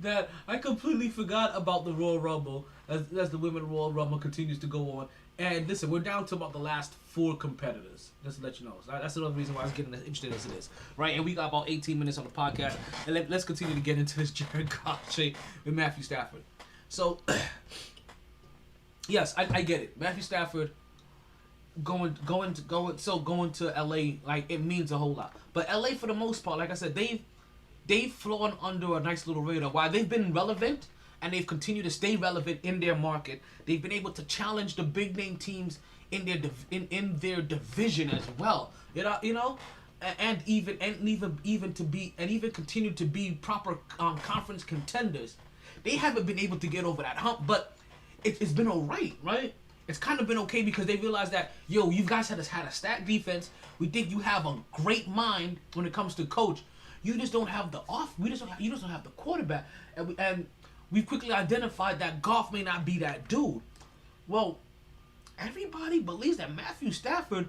that I completely forgot about the Royal Rumble as the Women's Royal Rumble continues to go on. And listen, we're down to about the last 4 competitors. Just to let you know. So that's another reason why I was getting as interested as it is. Right? And we got about 18 minutes on the podcast. And let's continue to get into this Jared Goff trade with Matthew Stafford. So, yes, I get it. Matthew Stafford going to LA, like, it means a whole lot. But LA, for the most part, like I said, they've flown under a nice little radar. While they've been relevant and they've continued to stay relevant in their market, they've been able to challenge the big name teams in their division as well. You know, and even continue to be proper conference contenders. They haven't been able to get over that hump, but it's been alright, right? It's kind of been okay because they realize that, yo, you guys had a stacked defense. We think you have a great mind when it comes to coach. You just don't have you just don't have the quarterback. And we've quickly identified that Goff may not be that dude. Well, everybody believes that Matthew Stafford,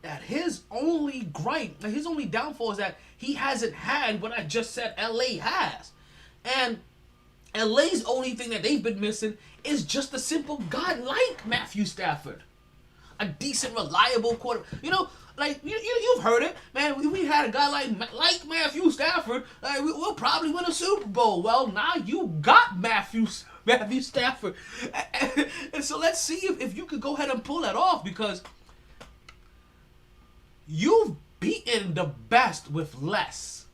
that his only gripe, his only downfall is that he hasn't had what I just said LA has. And LA's only thing that they've been missing is just a simple guy like Matthew Stafford. A decent, reliable quarterback. You know, like, you've heard it. Man, we had a guy like Matthew Stafford, we'll probably win a Super Bowl. Well, now you got Matthew Stafford. And so let's see if you could go ahead and pull that off, because you've beaten the best with less.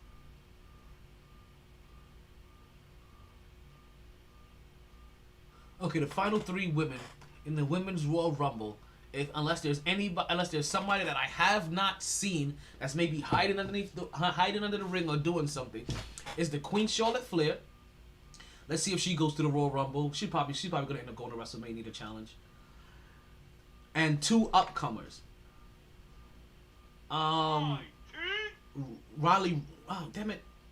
Okay, the final 3 women in the Women's Royal Rumble, unless there's somebody that I have not seen that's maybe hiding under the ring or doing something, is the Queen Charlotte Flair. Let's see if she goes to the Royal Rumble. She's probably gonna end up going to WrestleMania to challenge. And 2 upcomers.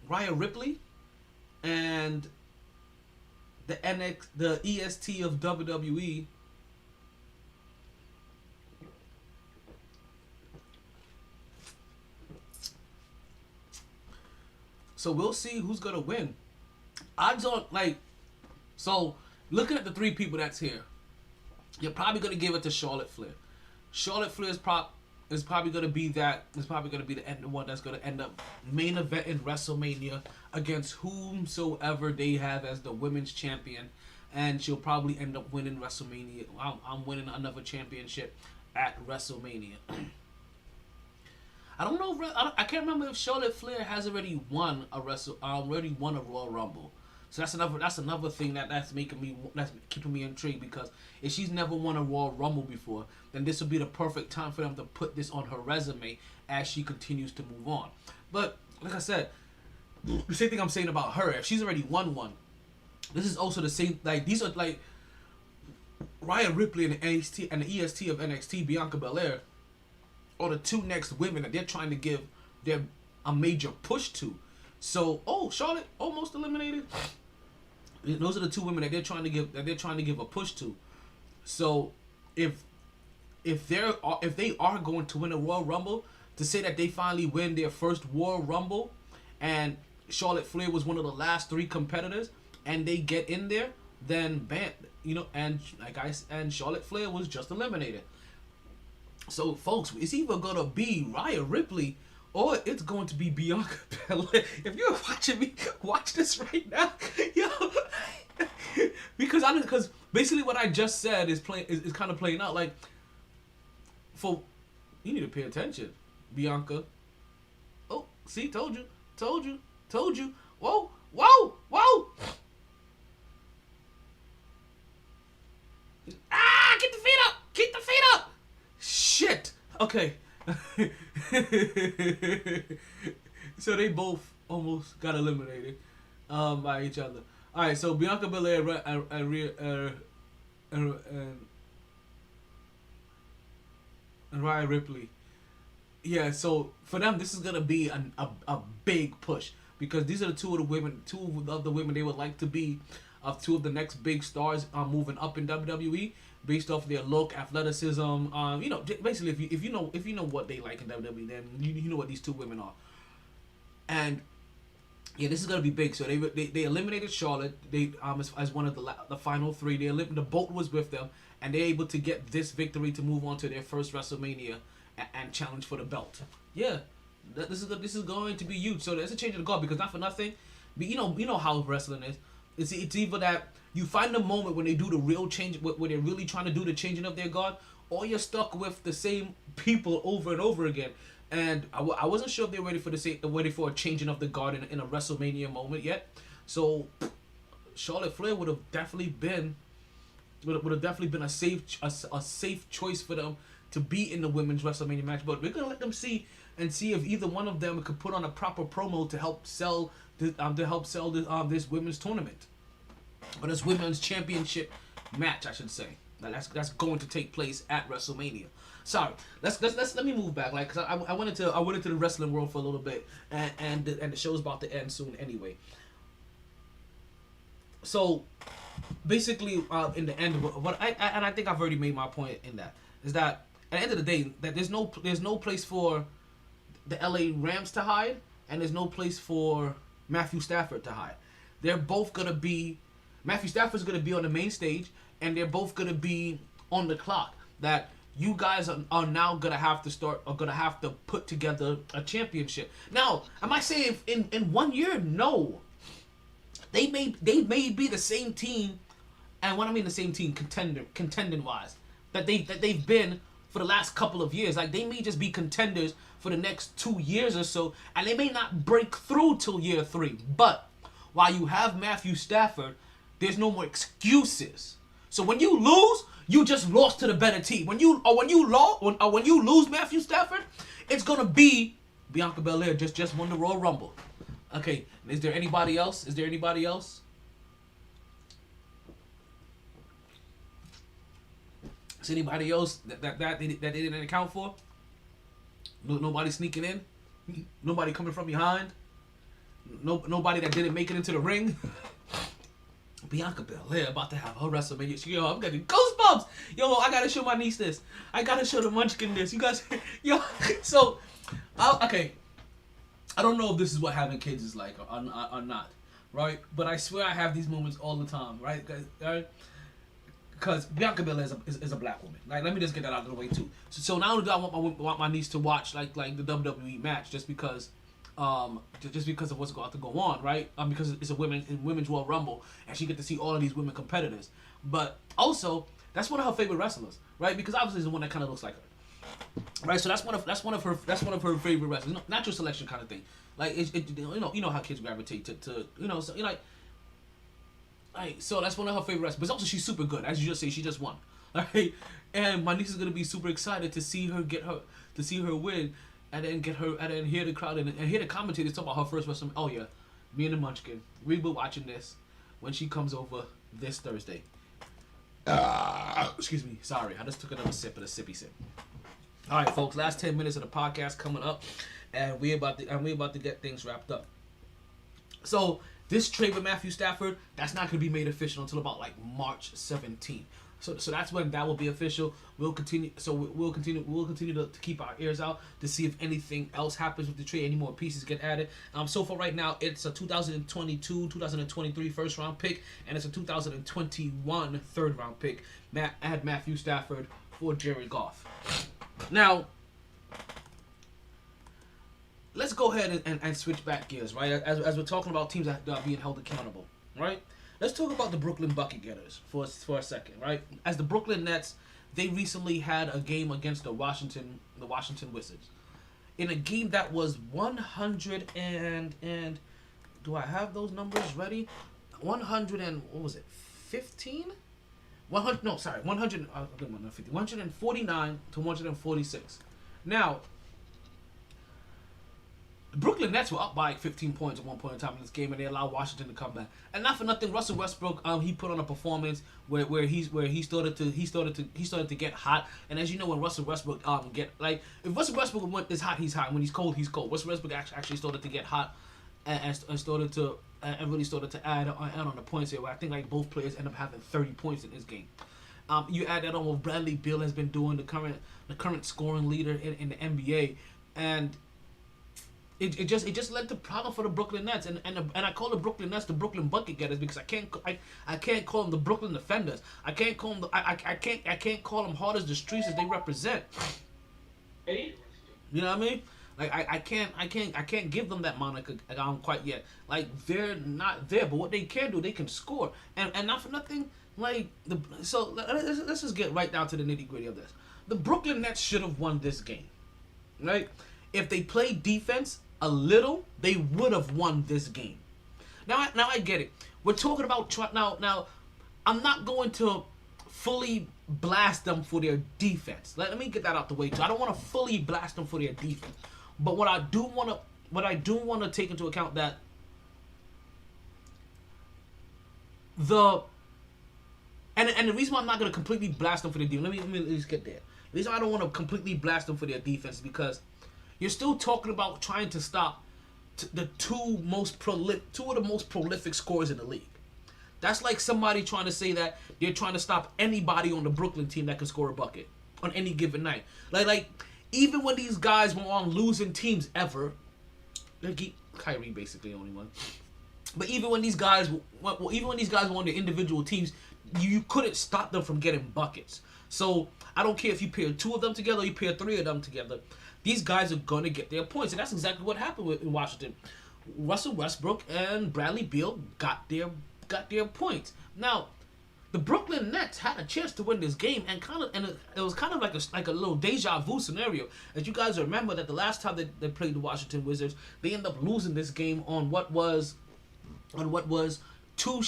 Rhea Ripley, and the EST of WWE. So we'll see who's gonna win. Odds on, so looking at the 3 people that's here, you're probably gonna give it to Charlotte Flair. Charlotte Flair is probably gonna be the one that's gonna end up main event in WrestleMania against whomsoever they have as the women's champion and she'll probably end up winning WrestleMania. I'm winning another championship at WrestleMania. I don't know. I can't remember if Charlotte Flair has already won a Royal Rumble. So that's another thing that's keeping me intrigued, because if she's never won a Royal Rumble before, then this would be the perfect time for them to put this on her resume as she continues to move on. But like I said, the same thing I'm saying about her. If she's already won one, this is also the same. Like, these are like Rhea Ripley and the NXT and the EST of NXT, Bianca Belair, are the two next women that they're trying to give a major push to. So, Charlotte almost eliminated. Those are the two women that they're trying to give a push to. So, if they are going to win a Royal Rumble, to say that they finally win their first Royal Rumble, and Charlotte Flair was one of the last 3 competitors, and they get in there, then bam, and Charlotte Flair was just eliminated. So, folks, it's either gonna be Rhea Ripley or it's going to be Bianca Belair. If you're watching me, watch this right now, yo. Because basically what I just said is kind of playing out. Like, you need to pay attention, Bianca. Oh, see, told you. Whoa. Get the feet up. Shit. Okay. So they both almost got eliminated by each other. All right, so Bianca Belair and Rhea Ripley. Yeah, so for them, this is gonna be a big push, because these are two of the women they would like to be of two of the next big stars moving up in WWE. Based off their look, athleticism, basically if you know what they like in WWE, then you know what these two women are. And yeah, this is gonna be big. So they eliminated Charlotte. They as one of the final 3. The boat was with them, and they're able to get this victory to move on to their first WrestleMania and challenge for the belt. Yeah, this is going to be huge. So there's a change of the guard, because not for nothing, but you know how wrestling is. It's either that you find the moment when they do the real change, where they're really trying to do the changing of their guard, or you're stuck with the same people over and over again. And I wasn't sure if they were ready for a changing of the guard in a WrestleMania moment yet. So Charlotte Flair would have definitely been a safe choice for them to be in the women's WrestleMania match. But we're gonna let them see if either one of them could put on a proper promo to help sell this women's tournament, or this women's championship match, I should say. That's going to take place at WrestleMania. Sorry, let me move back, like, cause I went into the wrestling world for a little bit, and the show's about to end soon anyway. So basically, in the end, what I think I've already made my point in that, is that at the end of the day, that there's no place for the LA Rams to hide, and there's no place for Matthew Stafford to hide. They're both gonna be. Matthew Stafford's gonna be on the main stage, and they're both gonna be on the clock. That you guys are now gonna have to put together a championship. Now, am I saying in 1 year? No. They may be the same team, and when I mean the same team, contending wise, that they've been for the last couple of years. Like, they may just be contenders for the next 2 years or so, and they may not break through till year 3. But while you have Matthew Stafford, there's no more excuses. So when you lose, you just lost to the better team. When you lose Matthew Stafford, it's gonna be Bianca Belair just won the Royal Rumble. Okay, is there anybody else? Is anybody else that they didn't account for? Nobody sneaking in? Nobody coming from behind? Nobody that didn't make it into the ring? Bianca Belair about to have her WrestleMania. Yo, I'm getting goosebumps. Yo, I gotta show my niece this. I gotta show the Munchkin this. You guys, yo. So, okay. I don't know if this is what having kids is like or not, right? But I swear I have these moments all the time, right? Because Bianca Belair is a black woman. Like, let me just get that out of the way too. So not only do I want my niece to watch like the WWE match, just because just because of what's about to go on, right? Because it's a women's Royal Rumble, and she get to see all of these women competitors. But also, that's one of her favorite wrestlers, right? Because obviously, it's the one that kind of looks like her, right? So that's one of her favorite wrestlers. Natural selection kind of thing. Like you know how kids gravitate to so so that's one of her favorite wrestlers. But also, she's super good, as you just say. She just won, right? And my niece is gonna be super excited to see her win. And then hear the crowd and hear the commentators talk about her first WrestleMania. Oh yeah, me and the Munchkin, we will watching this when she comes over this Thursday. Excuse me, sorry, I just took another sip of the sippy sip. All right, folks, last 10 minutes of the podcast coming up, and we about to get things wrapped up. So this trade with Matthew Stafford, that's not gonna be made official until about like March 17th. So that's when that will be official. We'll continue to keep our ears out to see if anything else happens with the trade, any more pieces get added. So far right now, it's a 2022, 2023 first round pick, and it's a 2021 third round pick. Add Matthew Stafford for Jared Goff. Now, let's go ahead and switch back gears, right? As we're talking about teams that are being held accountable, right? Let's talk about the Brooklyn Bucket Getters for a second, right? As the Brooklyn Nets, they recently had a game against the Washington Wizards. In a game that was 100 and do I have those numbers ready? 100 and what was it? 15? 100 no, sorry. 149 to 146. Now, the Brooklyn Nets were up by 15 points at one point in time in this game, and they allowed Washington to come back. And not for nothing, Russell Westbrook, he put on a performance where he started to get hot. And as you know, when Russell Westbrook if Russell Westbrook is hot, he's hot. When he's cold, he's cold. Russell Westbrook actually started to get hot and started to really started to add on the points here. Where I think like both players end up having 30 points in this game. You add that on what Bradley Beal has been doing, the current scoring leader in the NBA, and It just led to problem for the Brooklyn Nets, and I call the Brooklyn Nets the Brooklyn Bucket Getters because I can't call them the Brooklyn Defenders. I can't call them I can't call them hard as the streets as they represent. You know what I mean? Like I can't give them that moniker quite yet. Like they're not there, but what they can do, they can score, and not for nothing. Let's just get right down to the nitty gritty of this. The Brooklyn Nets should have won this game, right? If they played defense a little, they would have won this game. Now I get it. We're talking about now. I'm not going to fully blast them for their defense. Let me get that out the way too. I don't want to fully blast them for their defense, but what I do want to take into account that the reason why I'm not going to completely blast them for their defense. Let me at least get there. The reason why I don't want to completely blast them for their defense is because you're still talking about trying to stop the two of the most prolific scorers in the league. That's like somebody trying to say that they're trying to stop anybody on the Brooklyn team that can score a bucket on any given night. Like even when these guys were on losing teams ever, Kyrie basically the only one. But even when these guys were on their individual teams, you couldn't stop them from getting buckets. So I don't care if you pair two of them together or you pair three of them together. These guys are going to get their points. And that's exactly what happened in Washington. Russell Westbrook and Bradley Beal got their points. Now, the Brooklyn Nets had a chance to win this game, and it was kind of like a little deja vu scenario. As you guys remember that the last time they played the Washington Wizards, they ended up losing this game on what was two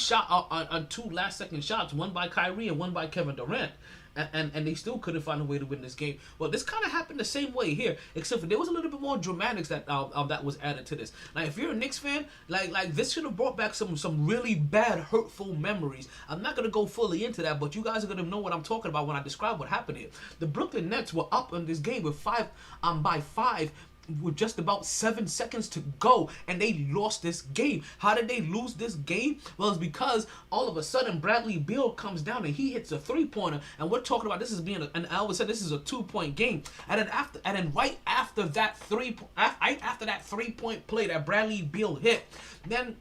last-second shots, one by Kyrie and one by Kevin Durant. And they still couldn't find a way to win this game. Well, this kind of happened the same way here, except for there was a little bit more dramatics that was added to this. Now, if you're a Knicks fan, like this should have brought back some really bad, hurtful memories. I'm not gonna go fully into that, but you guys are gonna know what I'm talking about when I describe what happened here. The Brooklyn Nets were up in this game by five. With just about 7 seconds to go, and they lost this game. How did they lose this game? Well, it's because all of a sudden Bradley Beal comes down and he hits a 3-pointer, and we're talking about this as being and all of a sudden this is a 2-point game. And then right after that 3-point play that Bradley Beal hit, then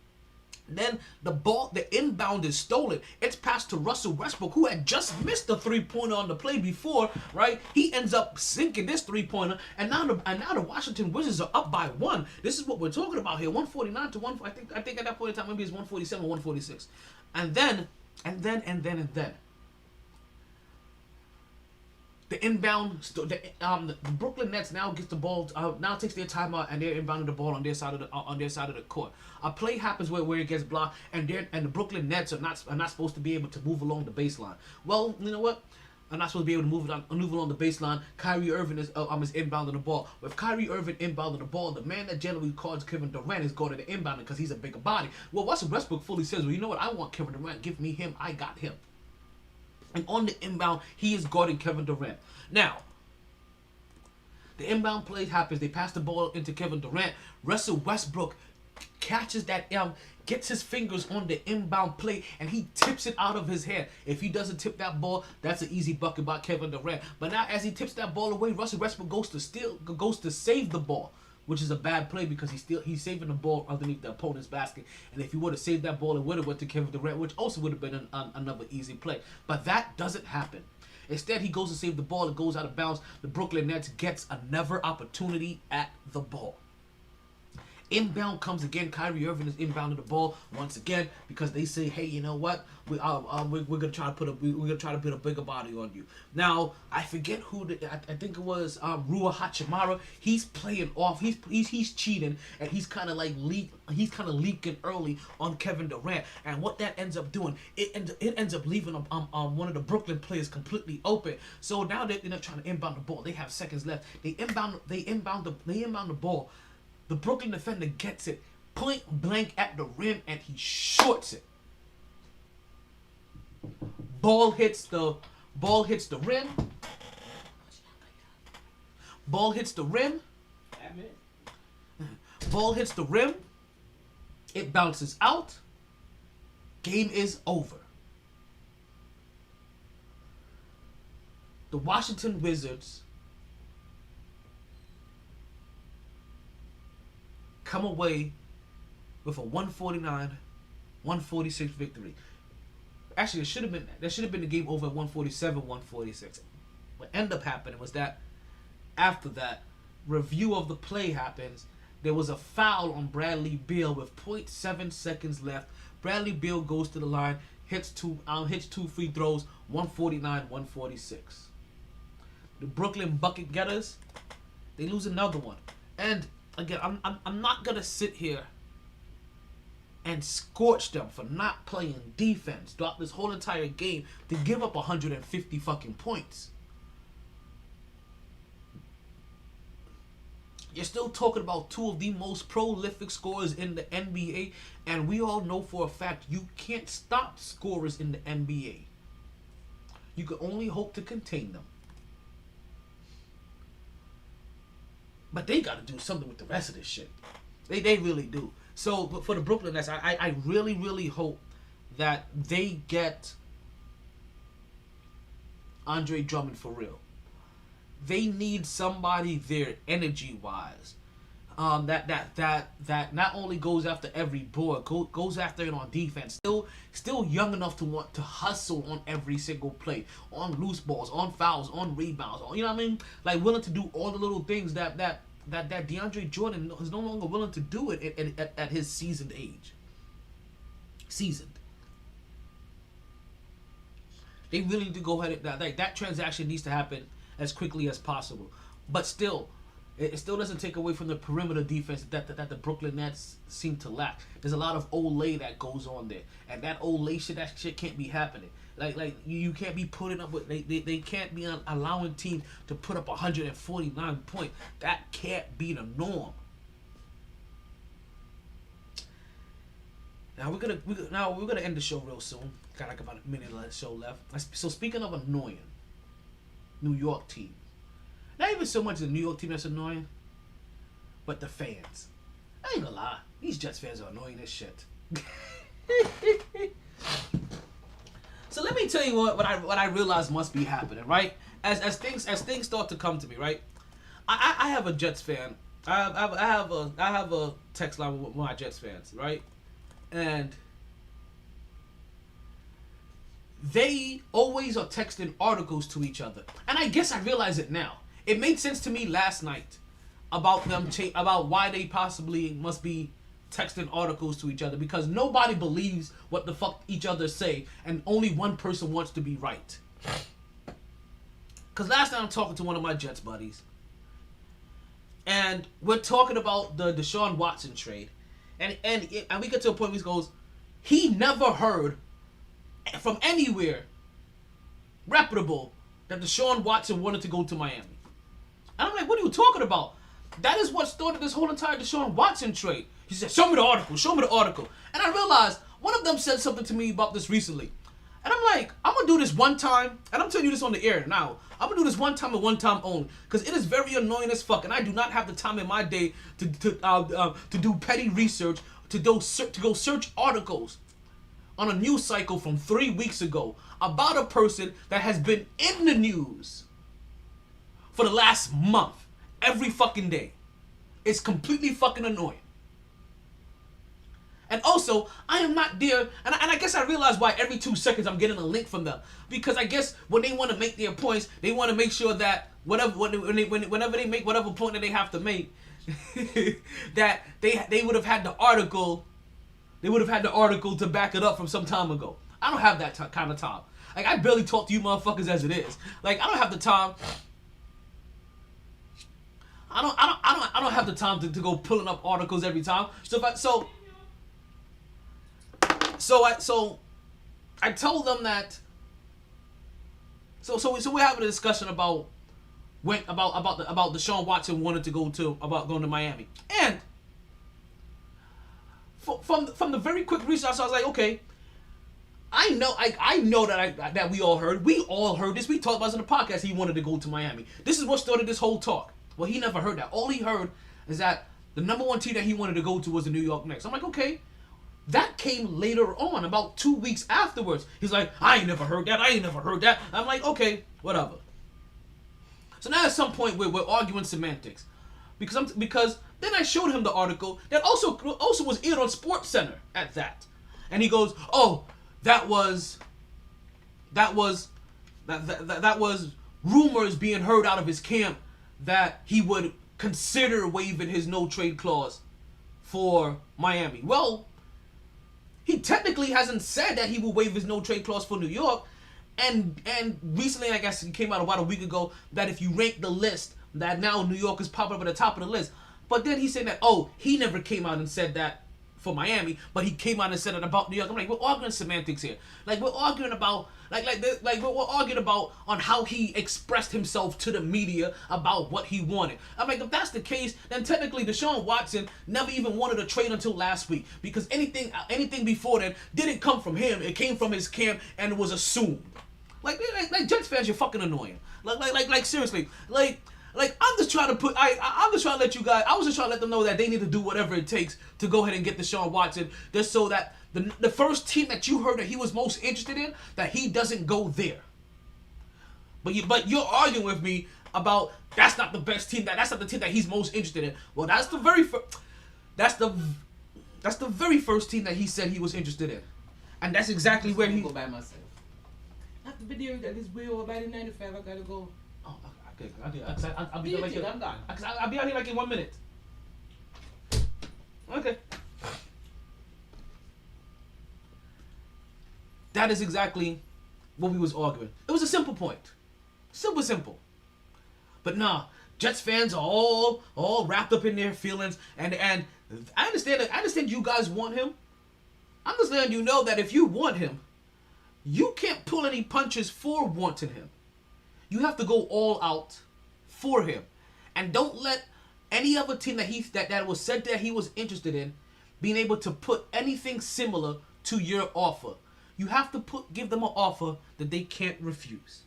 Then the inbound is stolen. It's passed to Russell Westbrook, who had just missed the 3-pointer on the play before, right? He ends up sinking this 3-pointer, and now the Washington Wizards are up by 1. This is what we're talking about here, 149 to 1. I think at that point in time maybe it's 147 or 146, and then. The inbound, the Brooklyn Nets now gets the ball. Now takes their timeout and they're inbounding the ball on their side of the court. A play happens where it gets blocked, and the Brooklyn Nets are not supposed to be able to move along the baseline. Well, you know what? I'm not supposed to be able to move along the baseline. Kyrie Irving is inbounding the ball. With Kyrie Irving inbounding the ball, the man that generally calls Kevin Durant is going to the inbounding because he's a bigger body. Well, Russell Westbrook fully says, well, you know what? I want Kevin Durant. Give me him. I got him. And on the inbound, he is guarding Kevin Durant. Now, the inbound play happens. They pass the ball into Kevin Durant. Russell Westbrook catches that, gets his fingers on the inbound play, and he tips it out of his hand. If he doesn't tip that ball, that's an easy bucket by Kevin Durant. But now, as he tips that ball away, Russell Westbrook goes to save the ball, which is a bad play because he's saving the ball underneath the opponent's basket. And if he would have saved that ball, it would have went to Kevin Durant, which also would have been another easy play. But that doesn't happen. Instead, he goes to save the ball. It goes out of bounds. The Brooklyn Nets gets another opportunity at the ball. Inbound comes again. Kyrie Irving is inbounding the ball once again because they say, "Hey, you know what? We're gonna try to put a bigger body on you." Now I forget who. I think it was Rua Hachimura. He's playing off. He's cheating, and he's kind of leaking early on Kevin Durant. And what that ends up doing, it ends up leaving one of the Brooklyn players completely open. So now they're trying to inbound the ball. They have seconds left. They inbound the ball. The Brooklyn defender gets it point blank at the rim, and he shorts it. Ball hits the rim. Ball hits the rim. Ball hits the rim. It bounces out. Game is over. The Washington Wizards come away with a 149-146 victory. Actually, there should have been the game over at 147-146. What ended up happening was that after that review of the play happens, there was a foul on Bradley Beal with 0.7 seconds left. Bradley Beal goes to the line, hits two free throws, 149-146. The Brooklyn Buckect getters, they lose another one. And again, I'm not gonna sit here and scorch them for not playing defense throughout this whole entire game to give up 150 fucking points. You're still talking about two of the most prolific scorers in the NBA, and we all know for a fact you can't stop scorers in the NBA. You can only hope to contain them. But they got to do something with the rest of this shit. They really do. So for the Brooklyn Nets, I really, really hope that they get Andre Drummond for real. They need somebody there, energy-wise, that not only goes after every board, goes after it on defense. Still young enough to want to hustle on every single play, on loose balls, on fouls, on rebounds. You know what I mean? Like willing to do all the little things that DeAndre Jordan is no longer willing to do it at his seasoned age. Seasoned. They really need to go ahead and that transaction needs to happen as quickly as possible. But still, it still doesn't take away from the perimeter defense that the Brooklyn Nets seem to lack. There's a lot of Olay that goes on there, and that Olay shit, that shit can't be happening. Like you can't be putting up with they can't be allowing teams to put up 149 points. That can't be the norm. Now we're gonna end the show real soon. Got like about a minute of the show left. So speaking of annoying, New York team. Not even so much the New York team that's annoying, but the fans. I ain't gonna lie, these Jets fans are annoying as shit. So let me tell you what I realize must be happening, right? As things start to come to me, right? I have a Jets fan. I have a text line with my Jets fans, right? And they always are texting articles to each other. And I guess I realize it now. It made sense to me last night about them about why they possibly must be texting articles to each other, because nobody believes what the fuck each other say, and only one person wants to be right. Because last night I'm talking to one of my Jets buddies, and we're talking about the Deshaun Watson trade, and we get to a point where he goes, he never heard from anywhere reputable that Deshaun Watson wanted to go to Miami. And I'm like, what are you talking about? That is what started this whole entire Deshaun Watson trade. He said, show me the article, show me the article. And I realized one of them said something to me about this recently. And I'm like, I'm going to do this one time, and I'm telling you this on the air now. I'm going to do this one time and one time only, because it is very annoying as fuck, and I do not have the time in my day to do petty research, to go search articles on a news cycle from 3 weeks ago about a person that has been in the news for the last month, every fucking day. It's completely fucking annoying. And also, I am not there, and I guess I realize why every 2 seconds I'm getting a link from them. Because I guess when they want to make their points, they want to make sure that whenever they make whatever point that they have to make, that they would have had the article, to back it up from some time ago. I don't have that kind of time. Like, I barely talk to you motherfuckers as it is. Like, I don't have the time. I don't have the time to go pulling up articles every time. So I told them that. So we're having a discussion about Deshaun Watson wanted to going to Miami, and from the very quick research, I was like, okay, I know that we all heard this. We talked about it in the podcast. He wanted to go to Miami. This is what started this whole talk. Well, he never heard that. All he heard is that the number one team that he wanted to go to was the New York Knicks. I'm like, okay. That came later on, about 2 weeks afterwards. He's like, I ain't never heard that. I'm like, okay, whatever. So now at some point we're arguing semantics. Because then I showed him the article that also was aired on Sports Center at that. And he goes, oh, that was rumors being heard out of his camp that he would consider waiving his no trade clause for Miami. Well, he technically hasn't said that he will waive his no trade clause for New York, and recently, I guess it came out about a week ago, that if you rank the list, that now New York is popping up at the top of the list. But then he said that, oh, he never came out and said that for Miami, but he came out and said it about New York. I'm like, we're arguing semantics here. Like, we're arguing about we're arguing about on how he expressed himself to the media about what he wanted. I'm like, if that's the case, then technically Deshaun Watson never even wanted a trade until last week, because anything before then didn't come from him. It came from his camp and it was assumed. Like Jets fans, you're fucking annoying. Like seriously, like I'm just trying to I'm just trying to let you guys. I was just trying to let them know that they need to do whatever it takes to go ahead and get Deshaun Watson, just so that the first team that you heard that he was most interested in, that he doesn't go there. But you're arguing with me about that's not the best team, that's not the team that he's most interested in. Well, that's the very first team that he said he was interested in, and that's exactly where he. Go by myself. After the video that is way over by the 95, I gotta go. Oh, okay. I'll be like I'm done. I'll be out here like in 1 minute. Okay. That is exactly what we was arguing. It was a simple point. Simple. But nah, Jets fans are all wrapped up in their feelings, and I understand you guys want him. I'm just letting you know that if you want him, you can't pull any punches for wanting him. You have to go all out for him. And don't let any other team that was said that he was interested in being able to put anything similar to your offer. You have to give them an offer that they can't refuse.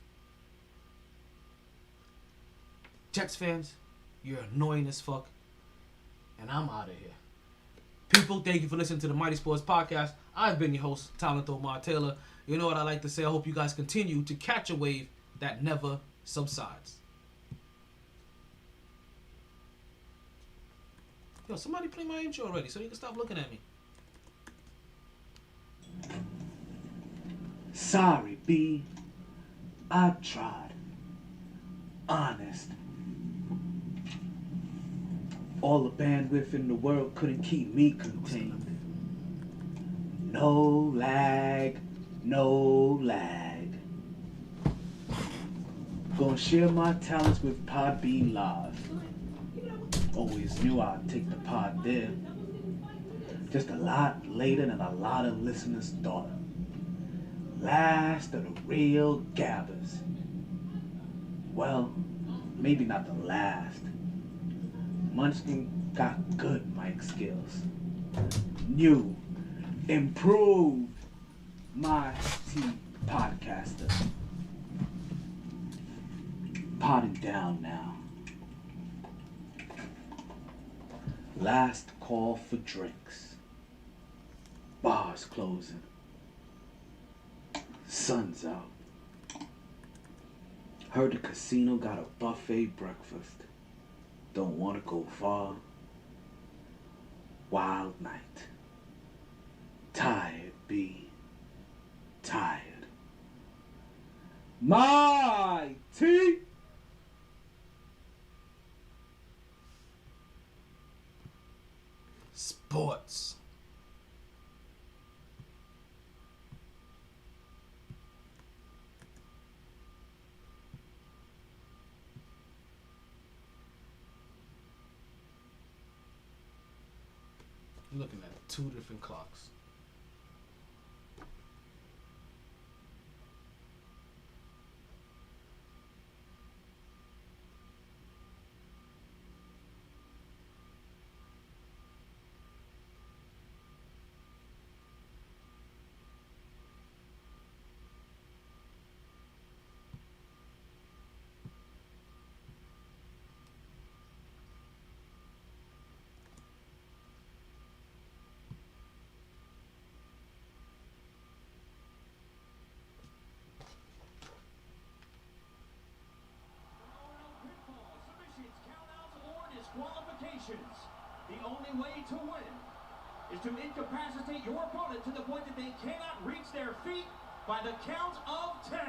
Jets fans, you're annoying as fuck. And I'm out of here. People, thank you for listening to the MyT Sports Podcast. I've been your host, Talented Omar Taylor. You know what I like to say? I hope you guys continue to catch a wave that never subsides. Yo, somebody play my intro already so you can stop looking at me. Sorry, B. I tried. Honest. All the bandwidth in the world couldn't keep me contained. No lag, no lag. Gonna share my talents with Pod B Live. Always knew I'd take the pod there. Just a lot later than a lot of listeners thought. Last of the real gabbers. Well, maybe not the last. Munchkin got good mic skills. New, improved MyT Podcaster. Potting down now. Last call for drinks. Bars closing. Sun's out. Heard the casino got a buffet breakfast. Don't want to go far. Wild night. Tired, B. Tired. MyT Sports. You're looking at two different clocks. Disqualifications. The only way to win is to incapacitate your opponent to the point that they cannot reach their feet by the count of 10.